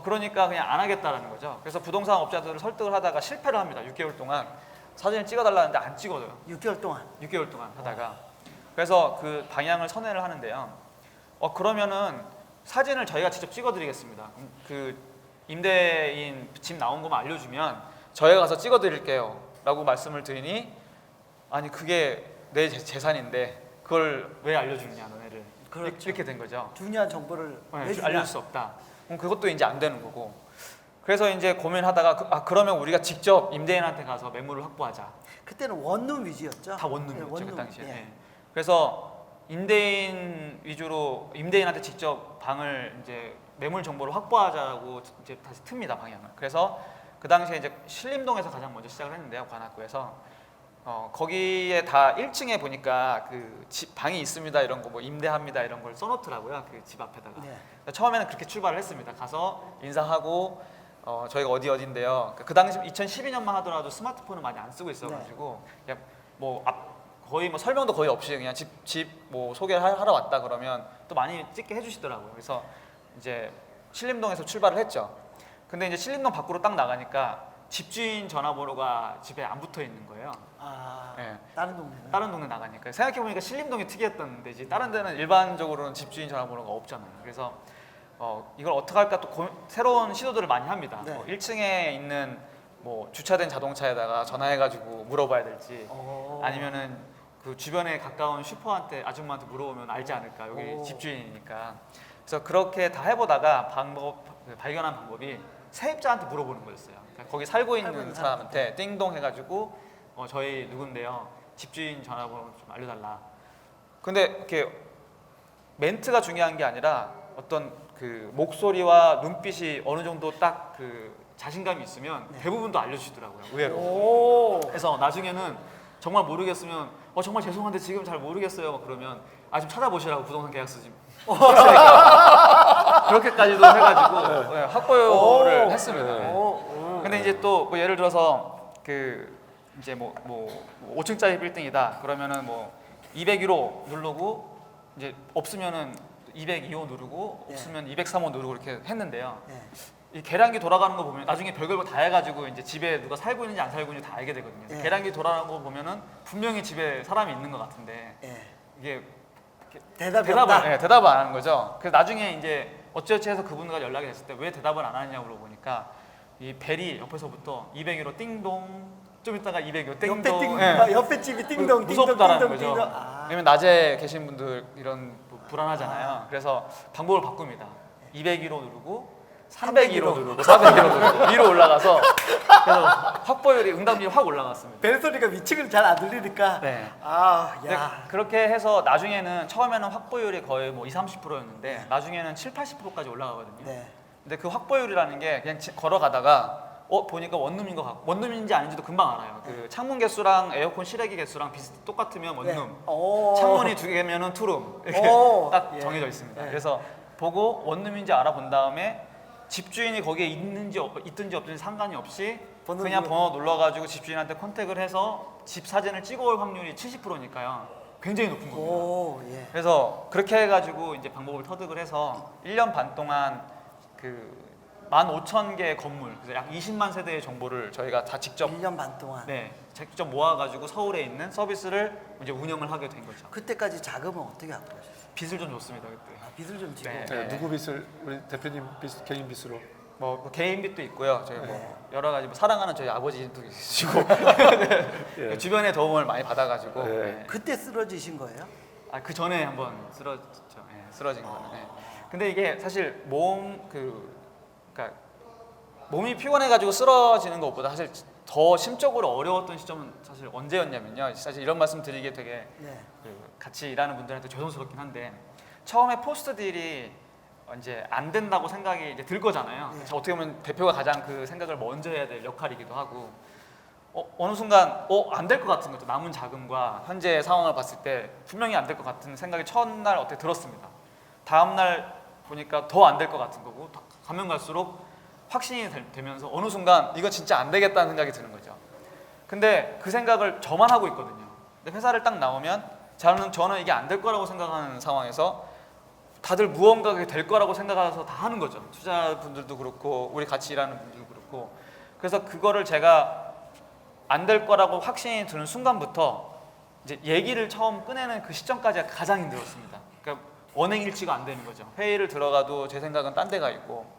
그러니까 그냥 안 하겠다라는 거죠. 그래서 부동산 업자들을 설득을 하다가 실패를 합니다. 6개월 동안 사진을 찍어달라는데 안 찍어줘요. 6개월 동안. 6개월 동안 하다가. 그래서 그 방향을 선회를 하는데요. 그러면은 사진을 저희가 직접 찍어드리겠습니다. 그 임대인 집 나온 것만 알려주면 저희가 가서 찍어드릴게요. 라고 말씀을 드리니 아니 그게 내 재산인데 그걸 왜 알려주느냐 너네를. 그렇죠. 이렇게 된 거죠. 중요한 정보를 왜 주냐? 알려줄 수 없다. 그럼 그것도 이제 안 되는 거고. 그래서 이제 고민하다가 그러면 우리가 직접 임대인한테 가서 매물을 확보하자. 그때는 원룸 위주였죠. 다 원룸이었죠. 원룸. 그 당시에. 예. 네. 그래서 임대인 위주로 임대인한테 직접 방을 이제 매물 정보를 확보하자고 이제 다시 틉니다 방향을. 그래서 그 당시에 이제 신림동에서 가장 먼저 시작을 했는데요. 관악구에서 거기에 다 1층에 보니까 그 집 방이 있습니다 이런 거 뭐 임대합니다 이런 걸 써놓더라고요. 그 집 앞에다가. 네. 처음에는 그렇게 출발을 했습니다. 가서 인사하고 저희가 어디인데요. 그 당시 2012년만 하더라도 스마트폰을 많이 안 쓰고 있어가지고 그냥 거의 뭐 설명도 거의 없이 그냥 집 뭐 소개를 하러 왔다 그러면 또 많이 찍게 해주시더라고요. 그래서 이제 신림동에서 출발을 했죠. 근데 이제 신림동 밖으로 딱 나가니까 집주인 전화번호가 집에 안 붙어 있는 거예요. 아, 예. 다른 동네는? 다른 동네 나가니까 생각해보니까 신림동이 특이했던 데지 다른 데는 일반적으로는 집주인 전화번호가 없잖아요. 그래서 이걸 어떻게 할까 또 새로운 시도들을 많이 합니다. 네. 뭐 1층에 있는 뭐 주차된 자동차에다가 전화해가지고 물어봐야 될지 아니면은 그 주변에 가까운 슈퍼한테 아줌마한테 물어보면 알지 않을까, 여기 오. 집주인이니까. 그래서 그렇게 다 해보다가 발견한 방법이 세입자한테 물어보는 거였어요. 그러니까 거기 살고 있는 사람한테 띵동 해가지고 저희 누군데요, 집주인 전화번호 좀 알려달라. 근데 이렇게 멘트가 중요한 게 아니라 어떤 그 목소리와 눈빛이 어느 정도 딱 그 자신감이 있으면 네. 대부분도 알려주시더라고요, 의외로. 오. 그래서 나중에는 정말 모르겠으면 정말 죄송한데 지금 잘 모르겠어요 막 그러면 좀 찾아보시라고 부동산 계약서 좀 그렇게까지도 해가지고 확보를 했습니다. 근데 이제 또 뭐 예를 들어서 그 이제 뭐 5층짜리 빌딩이다 그러면은 뭐 201호 누르고 이제 없으면은 202호 누르고 네. 없으면 203호 누르고 이렇게 했는데요. 네. 이 계량기 돌아가는 거 보면 나중에 별걸 다 해가지고 이제 집에 누가 살고 있는지 안 살고 있는지 다 알게 되거든요. 네. 계량기 돌아가는 거 보면은 분명히 집에 사람이 있는 것 같은데 예. 이게 대답이 없다. 대답을 안 하는 거죠. 그래서 나중에 이제 어찌어찌 해서 그분과 연락이 됐을 때 왜 대답을 안 하느냐고 물어보니까 이 벨이 옆에서부터 201호 띵동 좀 있다가 202호 띵동 옆에 띵동, 예. 옆에 집이 띵동, 띵동, 무섭다라는 띵동, 거죠. 띵동. 아. 왜냐면 낮에 계신 분들 이런 불안하잖아요. 그래서 방법을 바꿉니다. 201호 누르고 301호 누르고 401호 누르고 위로 올라가서 그래서 확보율이 응답률이 확 올라갔습니다. 벨 소리가 위층을 잘 안 들리니까. 네. 아, 근데 야. 그렇게 해서 나중에는 처음에는 확보율이 거의 뭐 20-30%였는데 나중에는 7-80%까지 올라가거든요. 네. 근데 그 확보율이라는 게 그냥 걸어가다가 보니까 원룸인 것 같고 원룸인지 아닌지도 금방 알아요. 그 창문 개수랑 에어컨 실외기 개수랑 똑같으면 원룸. 네. 오. 창문이 2개면은 투룸 이렇게 오. 딱 예. 정해져 있습니다. 예. 그래서 보고 원룸인지 알아본 다음에 집주인이 거기에 있든지 없든지 상관이 없이 번호 그냥 눌러- 번호 눌러가지고 집주인한테 컨택을 해서 집 사진을 찍어올 확률이 70%니까요. 굉장히 높은 겁니다. 오, 예. 그래서 그렇게 해가지고 이제 방법을 터득을 해서 1년 반 동안 그 15,000개의 건물, 그래서 약 20만 세대의 정보를 저희가 다 직접 1년 반 동안. 직접 모아가지고 서울에 있는 서비스를 이제 운영을 하게 된 거죠. 그때까지 자금은 어떻게 갖고 오셨어요? 빚을 좀 줬습니다 그때. 아, 빚을 좀 지고. 네. 네, 누구 빚을 우리 대표님 빚, 개인 빚으로 뭐 개인 빚도 있고요. 저희 뭐 네. 여러 가지 뭐 사랑하는 저희 아버지도 있으시고 예. 주변의 도움을 많이 받아가지고. 네. 네. 그때 쓰러지신 거예요? 그 전에 한번 쓰러졌죠. 쓰러진 거는. 근데 이게 사실 그러니까 몸이 피곤해가지고 쓰러지는 것보다 사실 더 심적으로 어려웠던 시점은 사실 언제였냐면요. 사실 이런 말씀 드리기 되게 네. 같이 일하는 분들한테 죄송스럽긴 한데 처음에 포스트 딜이 이제 안 된다고 생각이 이제 들 거잖아요. 네. 어떻게 보면 대표가 가장 그 생각을 먼저 해야 될 역할이기도 하고 어느 순간 안 될 것 같은 것도 남은 자금과 현재 상황을 봤을 때 분명히 안 될 것 같은 생각이 첫날 어떻게 들었습니다. 다음 날 보니까 더 안 될 것 같은 거고 가면 갈수록 확신이 되면서 어느 순간 이거 진짜 안 되겠다는 생각이 드는 거죠. 근데 그 생각을 저만 하고 있거든요. 근데 회사를 딱 나오면 저는 이게 안 될 거라고 생각하는 상황에서 다들 무언가 될 거라고 생각해서 다 하는 거죠. 투자분들도 그렇고 우리 같이 일하는 분들도 그렇고. 그래서 그거를 제가 안 될 거라고 확신이 드는 순간부터 이제 얘기를 처음 꺼내는 그 시점까지가 가장 힘들었습니다. 그러니까 언행일치가 안 되는 거죠. 회의를 들어가도 제 생각은 딴 데가 있고.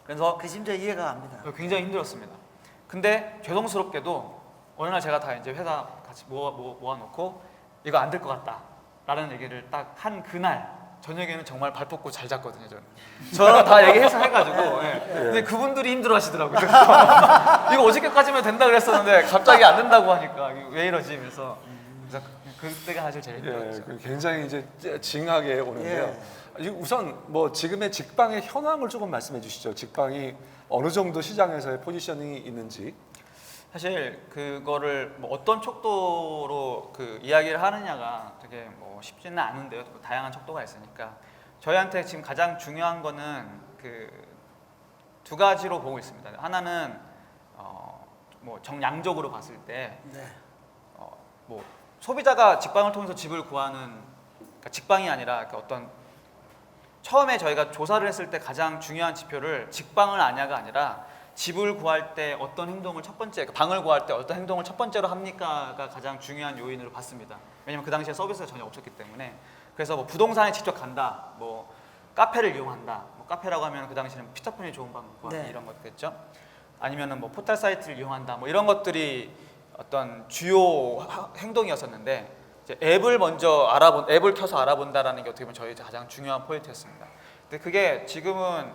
그래서 그 심정 이해가 갑니다. 굉장히 힘들었습니다. 근데 죄송스럽게도 어느 날 제가 다 이제 회사 같이 모아놓고 이거 안 될 것 같다라는 얘기를 딱 한 그날 저녁에는 정말 발 뻗고 잘 잤거든요. 저는 다 얘기해서 해가지고. 근데 그분들이 힘들어하시더라고요. 이거 어저께까지면 된다 그랬었는데 갑자기 안 된다고 하니까 왜 이러지? 그래서 그때가 사실 제일 힘들었죠. 굉장히 이제 징하게 오는데요. 우선 뭐 지금의 직방의 현황을 조금 말씀해 주시죠. 직방이 어느 정도 시장에서의 포지셔닝이 있는지. 사실 그거를 뭐 어떤 척도로 그 이야기를 하느냐가 되게 뭐 쉽지는 않은데요. 뭐 다양한 척도가 있으니까 저희한테 지금 가장 중요한 거는 그 두 가지로 보고 있습니다. 하나는 뭐 정량적으로 봤을 때 뭐 소비자가 직방을 통해서 집을 구하는, 그러니까 직방이 아니라 어떤 처음에 저희가 조사를 했을 때 가장 중요한 지표를 직방을 아냐가 아니라 집을 구할 때 어떤 행동을 첫 번째, 방을 구할 때 어떤 행동을 첫 번째로 합니까가 가장 중요한 요인으로 봤습니다. 왜냐면 그 당시에 서비스가 전혀 없었기 때문에. 그래서 뭐 부동산에 직접 간다, 뭐 카페를 이용한다. 뭐 카페라고 하면 그 당시에는 피터폰이 좋은 방 구하기 네. 이런 것겠죠. 아니면은 뭐 포털 사이트를 이용한다. 뭐 이런 것들이 어떤 주요 행동이었었는데 이제 앱을 먼저 앱을 켜서 알아본다라는 게 어떻게 보면 저희 가장 중요한 포인트였습니다. 근데 그게 지금은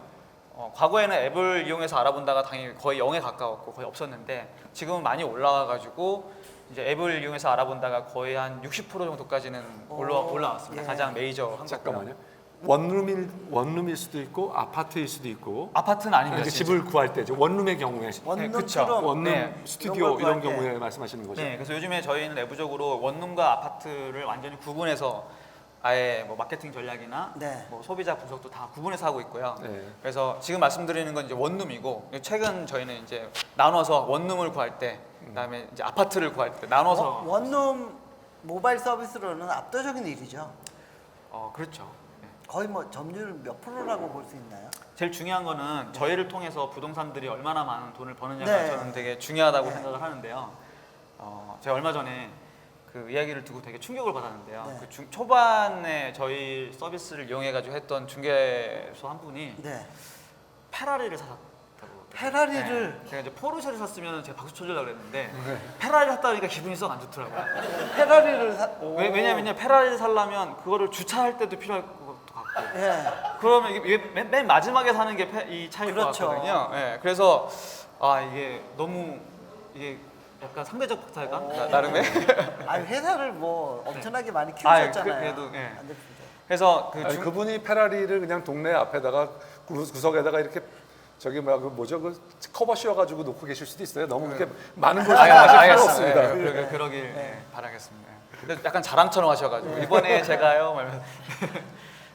과거에는 앱을 이용해서 알아본다가 당연히 거의 0에 가까웠고 거의 없었는데 지금은 많이 올라와가지고 이제 앱을 이용해서 알아본다가 거의 한 60% 정도까지는 올라왔습니다. 예. 가장 메이저 한 거고요. 잠깐만요. 원룸일 수도 있고 아파트일 수도 있고. 아파트는 아닙니다. 이렇게 진짜. 집을 구할 때죠. 원룸의 경우에. 원룸처럼 원룸 네. 스튜디오 이런 이런 걸 구할 경우에 말씀하시는 거죠. 네, 그래서 요즘에 저희는 내부적으로 원룸과 아파트를 완전히 구분해서 아예 뭐 마케팅 전략이나 네. 뭐 소비자 분석도 다 구분해서 하고 있고요. 네. 그래서 지금 말씀드리는 건 이제 원룸이고 최근 저희는 이제 나눠서 원룸을 구할 때, 그다음에 이제 아파트를 구할 때 나눠서 원룸 모바일 서비스로는 압도적인 일이죠. 그렇죠. 네. 거의 뭐 점유율 몇 프로라고 볼 수 있나요? 제일 중요한 거는 저희를 통해서 부동산들이 얼마나 많은 돈을 버느냐가 네. 저는 되게 중요하다고 네. 생각을 하는데요. 제가 얼마 전에 그 이야기를 듣고 되게 충격을 받았는데요. 네. 그 초반에 저희 서비스를 이용해가지고 했던 중개소 한 분이 네. 페라리를 사셨다고. 페라리를 네. 제가 이제 포르쉐를 샀으면 제가 박수 쳐주려고 그랬는데 네. 페라리를 샀다 보니까 기분이 썩 안 좋더라고요. 페라리를 왜냐면요, 페라리를 사려면 그거를 주차할 때도 필요할 것도 같고. 예. 그러면 이게 맨 마지막에 사는 게 이 차일 그렇죠. 것 같거든요. 예, 그래서 이게 너무 이게 약간 상대적 박탈감 나름의. 아니 회사를 뭐 엄청나게 많이 아, 키우셨잖아요. 그래도, 예. 안 대표죠. 그래서 아니, 그분이 페라리를 그냥 동네 앞에다가 구석에다가 이렇게 저기 뭐야 그 뭐죠 그 커버 씌워가지고 놓고 계실 수도 있어요. 너무 그렇게 많은 걸 생각하실 필요 없습니다. 그러길 바라겠습니다. 근데 약간 자랑처럼 하셔가지고 이번에 제가요. 말면서.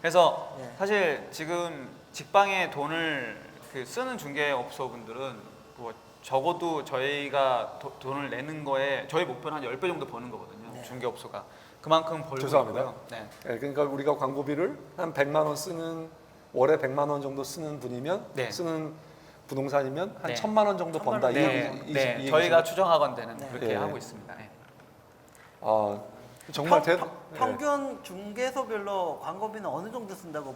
그래서 네. 사실 지금 직방에 돈을 쓰는 중개업소분들은 뭐 적어도 저희가 돈을 내는 거에 저희 목표는 한 10배 정도 버는 거거든요. 네. 중개업소가 그만큼 벌고 죄송합니다. 있고요. 네. 네, 그러니까 우리가 광고비를 한 100만 원 쓰는 월에 100만 원 정도 쓰는 분이면 네. 쓰는 부동산이면 한 네. 1000만 원 정도 번다. 네, 이 네. 저희가 추정하건대는 네. 그렇게 네. 하고 있습니다. 네. 정말 평균 중개소별로 광고비는 어느 정도 쓴다고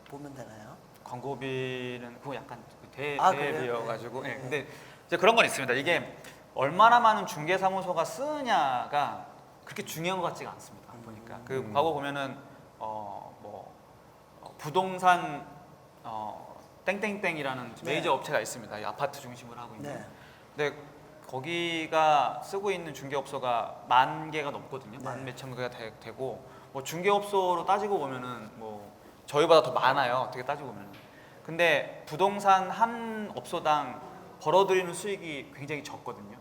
보면 되나요? 광고비는 그거 약간 그래요? 대비여가지고. 네. 네. 근데 이제 그런 건 있습니다. 이게 얼마나 많은 중개사무소가 쓰느냐가 그렇게 중요한 것 같지가 않습니다. 보니까 그 과거 보면은 부동산 땡땡땡이라는 네. 메이저 업체가 있습니다. 이 아파트 중심으로 하고 있는. 네. 근데 거기가 쓰고 있는 중개업소가 10,000개가 넘거든요. 네. 10,000몇 개가 되고 뭐 중개업소로 따지고 보면은 뭐 저희보다 더 많아요. 어떻게 따지고 보면은. 근데 부동산 한 업소당 벌어들이는 수익이 굉장히 적거든요.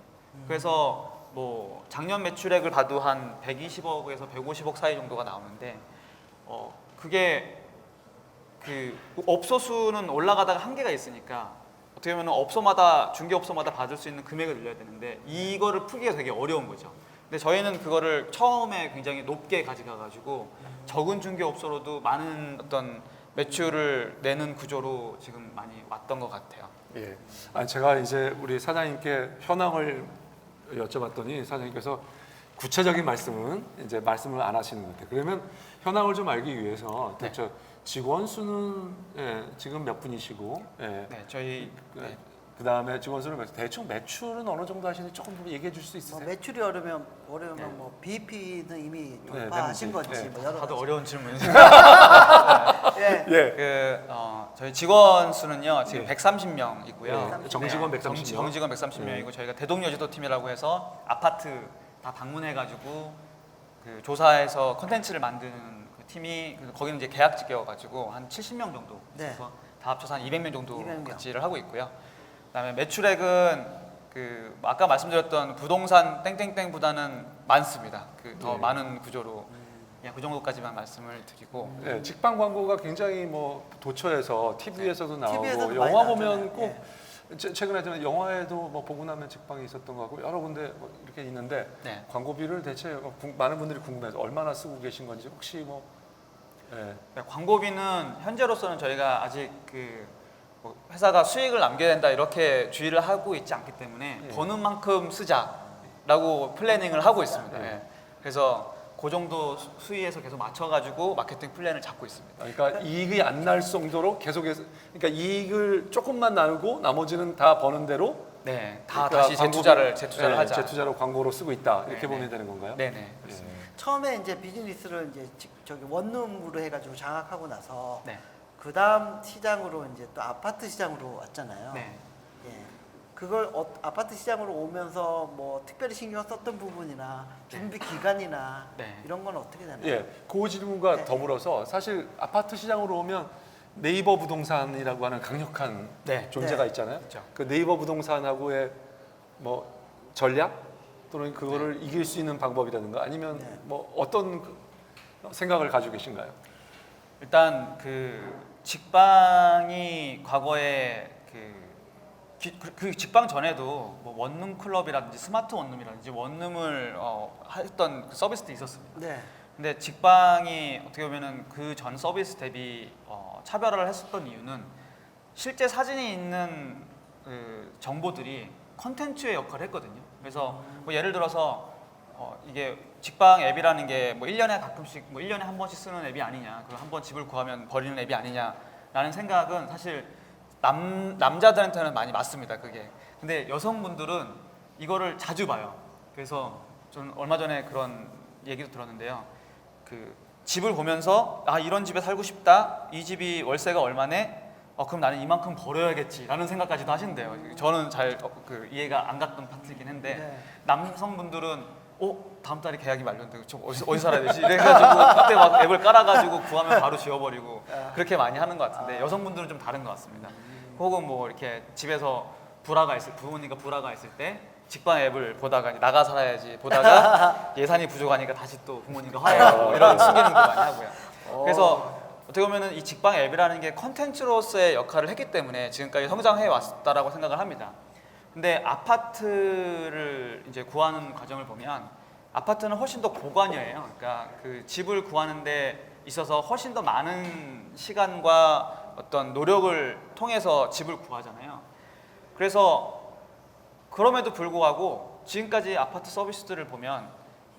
그래서 뭐 작년 매출액을 봐도 한 120억에서 150억 사이 정도가 나오는데 그게 그 업소 수는 올라가다가 한계가 있으니까 어떻게 보면 업소마다 중개업소마다 받을 수 있는 금액을 늘려야 되는데 이거를 풀기가 되게 어려운 거죠. 근데 저희는 그거를 처음에 굉장히 높게 가져가 가지고 적은 중개업소로도 많은 어떤 매출을 내는 구조로 지금 많이 왔던 것 같아요. 예. 아니 제가 이제 우리 사장님께 현황을 여쭤봤더니 사장님께서 구체적인 말씀은 이제 말씀을 안 하시는 것 같아요. 그러면 현황을 좀 알기 위해서 네. 대체 직원 수는 지금 몇 분이시고, 네, 저희 네. 그 다음에 직원 수는 대충 매출은 어느 정도 하시는지 조금 좀 얘기해 줄 수 뭐 있으세요? 매출이 어려우면 네. 뭐 BP는 이미 네, 돌파하신 되는지. 건지 네. 뭐 여러 다들 가지. 어려운 질문이죠. 예. 예. 저희 직원 수는요 지금 130명이고요. 네. 정직원 130명. 정직원 130명이고 저희가 대동여지도 팀이라고 해서 아파트 다 방문해가지고 그 조사해서 컨텐츠를 만드는 그 팀이 거기는 이제 계약직이어가지고 한 70명 정도. 네. 그래서 다 합쳐서 한 200명 정도 200명. 같이 일을 하고 있고요. 그다음에 매출액은 그 아까 말씀드렸던 부동산 땡땡땡보다는 많습니다. 그 더 네. 많은 구조로 그냥 그 정도까지만 말씀을 드리고. 네, 직방 광고가 굉장히 뭐 도처에서 TV에서도 나오고 TV에서도 많이 영화 나오잖아요. 보면 꼭 최근에 좀 영화에도 뭐 보고 나면 직방이 있었던 것 같고 여러 군데 뭐 이렇게 있는데 네. 광고비를 대체 많은 분들이 궁금해서 얼마나 쓰고 계신 건지 혹시 뭐 예. 광고비는 현재로서는 저희가 아직 뭐 회사가 수익을 남겨야 된다 이렇게 주의를 하고 있지 않기 때문에 예. 버는 만큼 쓰자라고 플래닝을 하고 있습니다. 예. 예. 그래서 그 정도 수위에서 계속 맞춰가지고 마케팅 플랜을 잡고 있습니다. 그러니까 이익이 안 날 정도로 계속해서 그러니까 이익을 조금만 나누고 나머지는 다 버는 대로 네, 다 그러니까 다시 재투자를 하자. 재투자로 광고로 쓰고 있다 이렇게 네, 보면 네. 되는 건가요? 네네. 그렇습니다. 처음에 이제 비즈니스를 이제 저기 원룸으로 해가지고 장악하고 나서 네. 그 다음 시장으로 이제 또 아파트 시장으로 왔잖아요. 네. 예. 그걸 아파트 시장으로 오면서 뭐 특별히 신경 썼던 부분이나 준비 기간이나 네. 이런 건 어떻게 되나요? 예, 그 질문과 네. 더불어서 사실 아파트 시장으로 오면 네이버 부동산이라고 하는 강력한 네. 존재가 네. 있잖아요. 그렇죠. 그 네이버 부동산하고의 뭐 전략 또는 그거를 이길 수 있는 방법이라든가 아니면 네. 뭐 어떤 생각을 가지고 계신가요? 일단 직방이 과거에 그 직방 전에도 뭐 원룸 클럽이라든지 스마트 원룸이라든지 원룸을 했던 그 서비스도 있었습니다. 네. 근데 직방이 어떻게 보면은 그 전 서비스 대비 차별화를 했었던 이유는 실제 사진이 있는 그 정보들이 컨텐츠의 역할을 했거든요. 그래서 뭐 예를 들어서 이게 직방 앱이라는 게 뭐 1년에 가끔씩 뭐 1년에 한 번씩 쓰는 앱이 아니냐, 그리고 한 번 집을 구하면 버리는 앱이 아니냐라는 생각은 사실 남자들한테는 많이 맞습니다. 그게. 근데 여성분들은 이거를 자주 봐요. 그래서 저는 얼마 전에 그런 얘기도 들었는데요. 집을 보면서 이런 집에 살고 싶다. 이 집이 월세가 얼마네? 그럼 나는 이만큼 벌어야겠지라는 생각까지도 하신대요. 저는 잘 이해가 안 갔던 파트이긴 한데 네. 남성분들은 다음 달에 계약이 만료인데 저 어디서 살아야 되지? 이래가지고 그때 막 앱을 깔아가지고 구하면 바로 지워버리고 그렇게 많이 하는 것 같은데 여성분들은 좀 다른 것 같습니다. 혹은 뭐 이렇게 집에서 부모님과 불화가 있을 때 직방 앱을 보다가 나가 살아야지 보다가 예산이 부족하니까 다시 또 부모님과 화해하고 이런 숨기는 거 많이 하고요. 그래서 어떻게 보면은 이 직방 앱이라는 게 컨텐츠로서의 역할을 했기 때문에 지금까지 성장해 왔다라고 생각을 합니다. 근데 아파트를 이제 구하는 과정을 보면 아파트는 훨씬 더 고관여해요. 그러니까 그 집을 구하는 데 있어서 훨씬 더 많은 시간과 어떤 노력을 통해서 집을 구하잖아요. 그래서 그럼에도 불구하고 지금까지 아파트 서비스들을 보면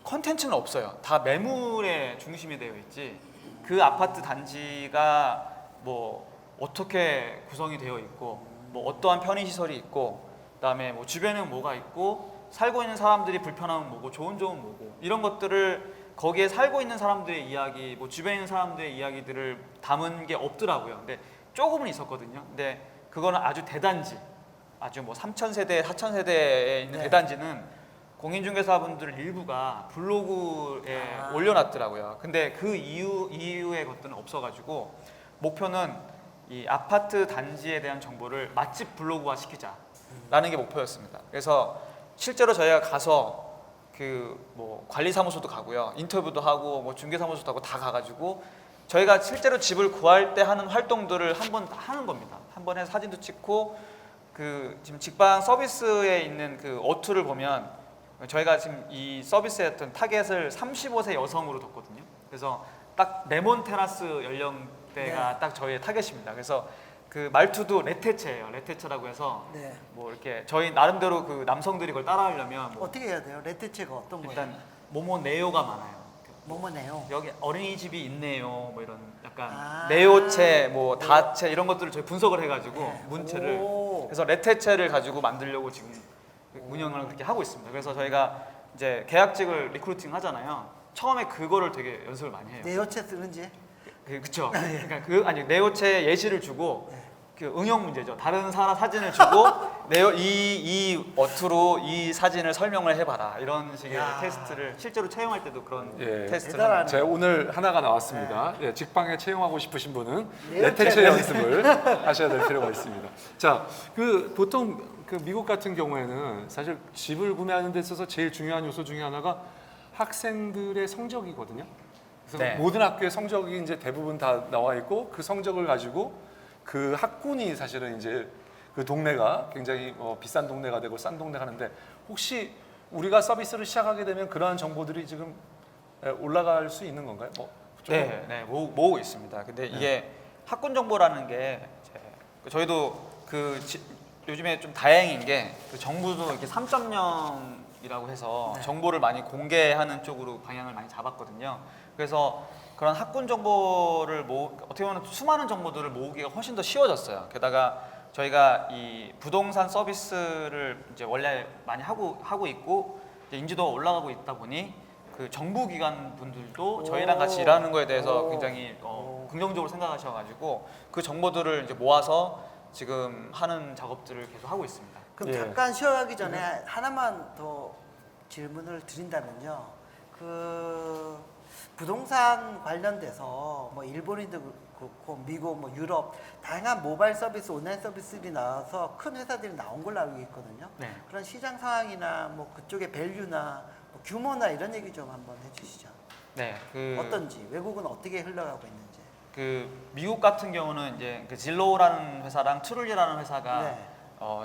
컨텐츠는 없어요. 다 매물에 중심이 되어 있지. 그 아파트 단지가 뭐 어떻게 구성이 되어 있고 뭐 어떠한 편의시설이 있고 그다음에 뭐 주변에는 뭐가 있고 살고 있는 사람들이 불편함은 뭐고 좋은 점은 뭐고 이런 것들을 거기에 살고 있는 사람들의 이야기 뭐 주변에 있는 사람들의 이야기들을 담은 게 없더라고요. 근데 조금은 있었거든요. 근데 그거는 아주 대단지 아주 뭐 3,000세대, 4,000세대에 있는 네. 대단지는 공인중개사분들 일부가 블로그에 올려놨더라고요. 근데 그 이유의 것들은 없어가지고 목표는 이 아파트 단지에 대한 정보를 맛집 블로그화 시키자라는 게 목표였습니다. 그래서 실제로 저희가 가서 뭐 관리사무소도 가고요, 인터뷰도 하고 뭐 중개사무소도 하고 다 가가지고 저희가 실제로 집을 구할 때 하는 활동들을 한번 하는 겁니다. 한 번 해서 사진도 찍고 지금 직방 서비스에 있는 그 어투를 보면 저희가 지금 이 서비스의 어떤 타겟을 35세 여성으로 뒀거든요. 그래서 딱 레몬 테라스 연령대가 네. 딱 저희의 타겟입니다. 그래서 그 말투도 레테체예요. 레테체라고 해서 네. 뭐 이렇게 저희 나름대로 그 남성들이 그걸 따라하려면 뭐 어떻게 해야 돼요? 레테체가 어떤 거예요? 일단 모모 네오가 많아요. 뭐뭐네요. 여기 어린이집이 있네요. 뭐 이런 약간 아. 네오체, 뭐 다체 이런 것들을 저희 분석을 해가지고 네. 문체를 오. 그래서 레테체를 가지고 만들려고 지금 운영을 그렇게 하고 있습니다. 그래서 저희가 이제 계약직을 리크루팅 하잖아요. 처음에 그거를 되게 연습을 많이 해요. 네오체 쓰는지? 그쵸. 그러니까 예시를 예시를 주고 응용 문제죠. 다른 사람 사진을 주고 이 어투로 이 사진을 설명을 해봐라 이런 식의 야. 테스트를 실제로 채용할 때도 그런 예. 테스트를 대단하네. 합니다. 제가 오늘 하나가 나왔습니다. 예, 직방에 채용하고 싶으신 분은 네, 레테체 네. 연습을 하셔야 될 필요가 있습니다. 자, 보통 미국 같은 경우에는 사실 집을 구매하는 데 있어서 제일 중요한 요소 중에 하나가 학생들의 성적이거든요. 그래서 네. 모든 학교의 성적이 이제 대부분 다 나와 있고 그 성적을 가지고 그 학군이 사실은 이제 그 동네가 굉장히 비싼 동네가 되고 싼 동네가 하는데 혹시 우리가 서비스를 시작하게 되면 그러한 정보들이 지금 올라갈 수 있는 건가요? 네, 모으고 있습니다. 근데 이게 학군 정보라는 게 이제 저희도 요즘에 좀 다행인 게 그 정부도 이렇게 3.0이라고 해서 네. 정보를 많이 공개하는 쪽으로 방향을 많이 잡았거든요. 그래서 그런 학군 정보를 어떻게 보면 수많은 정보들을 모으기가 훨씬 더 쉬워졌어요. 게다가 저희가 이 부동산 서비스를 이제 원래 많이 하고 있고 이제 인지도가 올라가고 있다 보니 그 정부 기관 분들도 저희랑 같이 일하는 거에 대해서 오. 굉장히 긍정적으로 생각하셔가지고 그 정보들을 이제 모아서 지금 하는 작업들을 계속 하고 있습니다. 그럼 예. 잠깐 쉬어가기 전에 하나만 더 질문을 드린다면요. 그 부동산 관련돼서 뭐 일본인도 그렇고 미국, 뭐 유럽 다양한 모바일 서비스, 온라인 서비스들이 나와서 큰 회사들이 나온 걸로 알고 있거든요. 네. 그런 시장 상황이나 뭐 그쪽의 밸류나 뭐 규모나 이런 얘기 좀 한번 해주시죠. 네, 어떤지 외국은 어떻게 흘러가고 있는지. 그 미국 같은 경우는 이제 그 진로라는 회사랑 트룰리라는 회사가 네.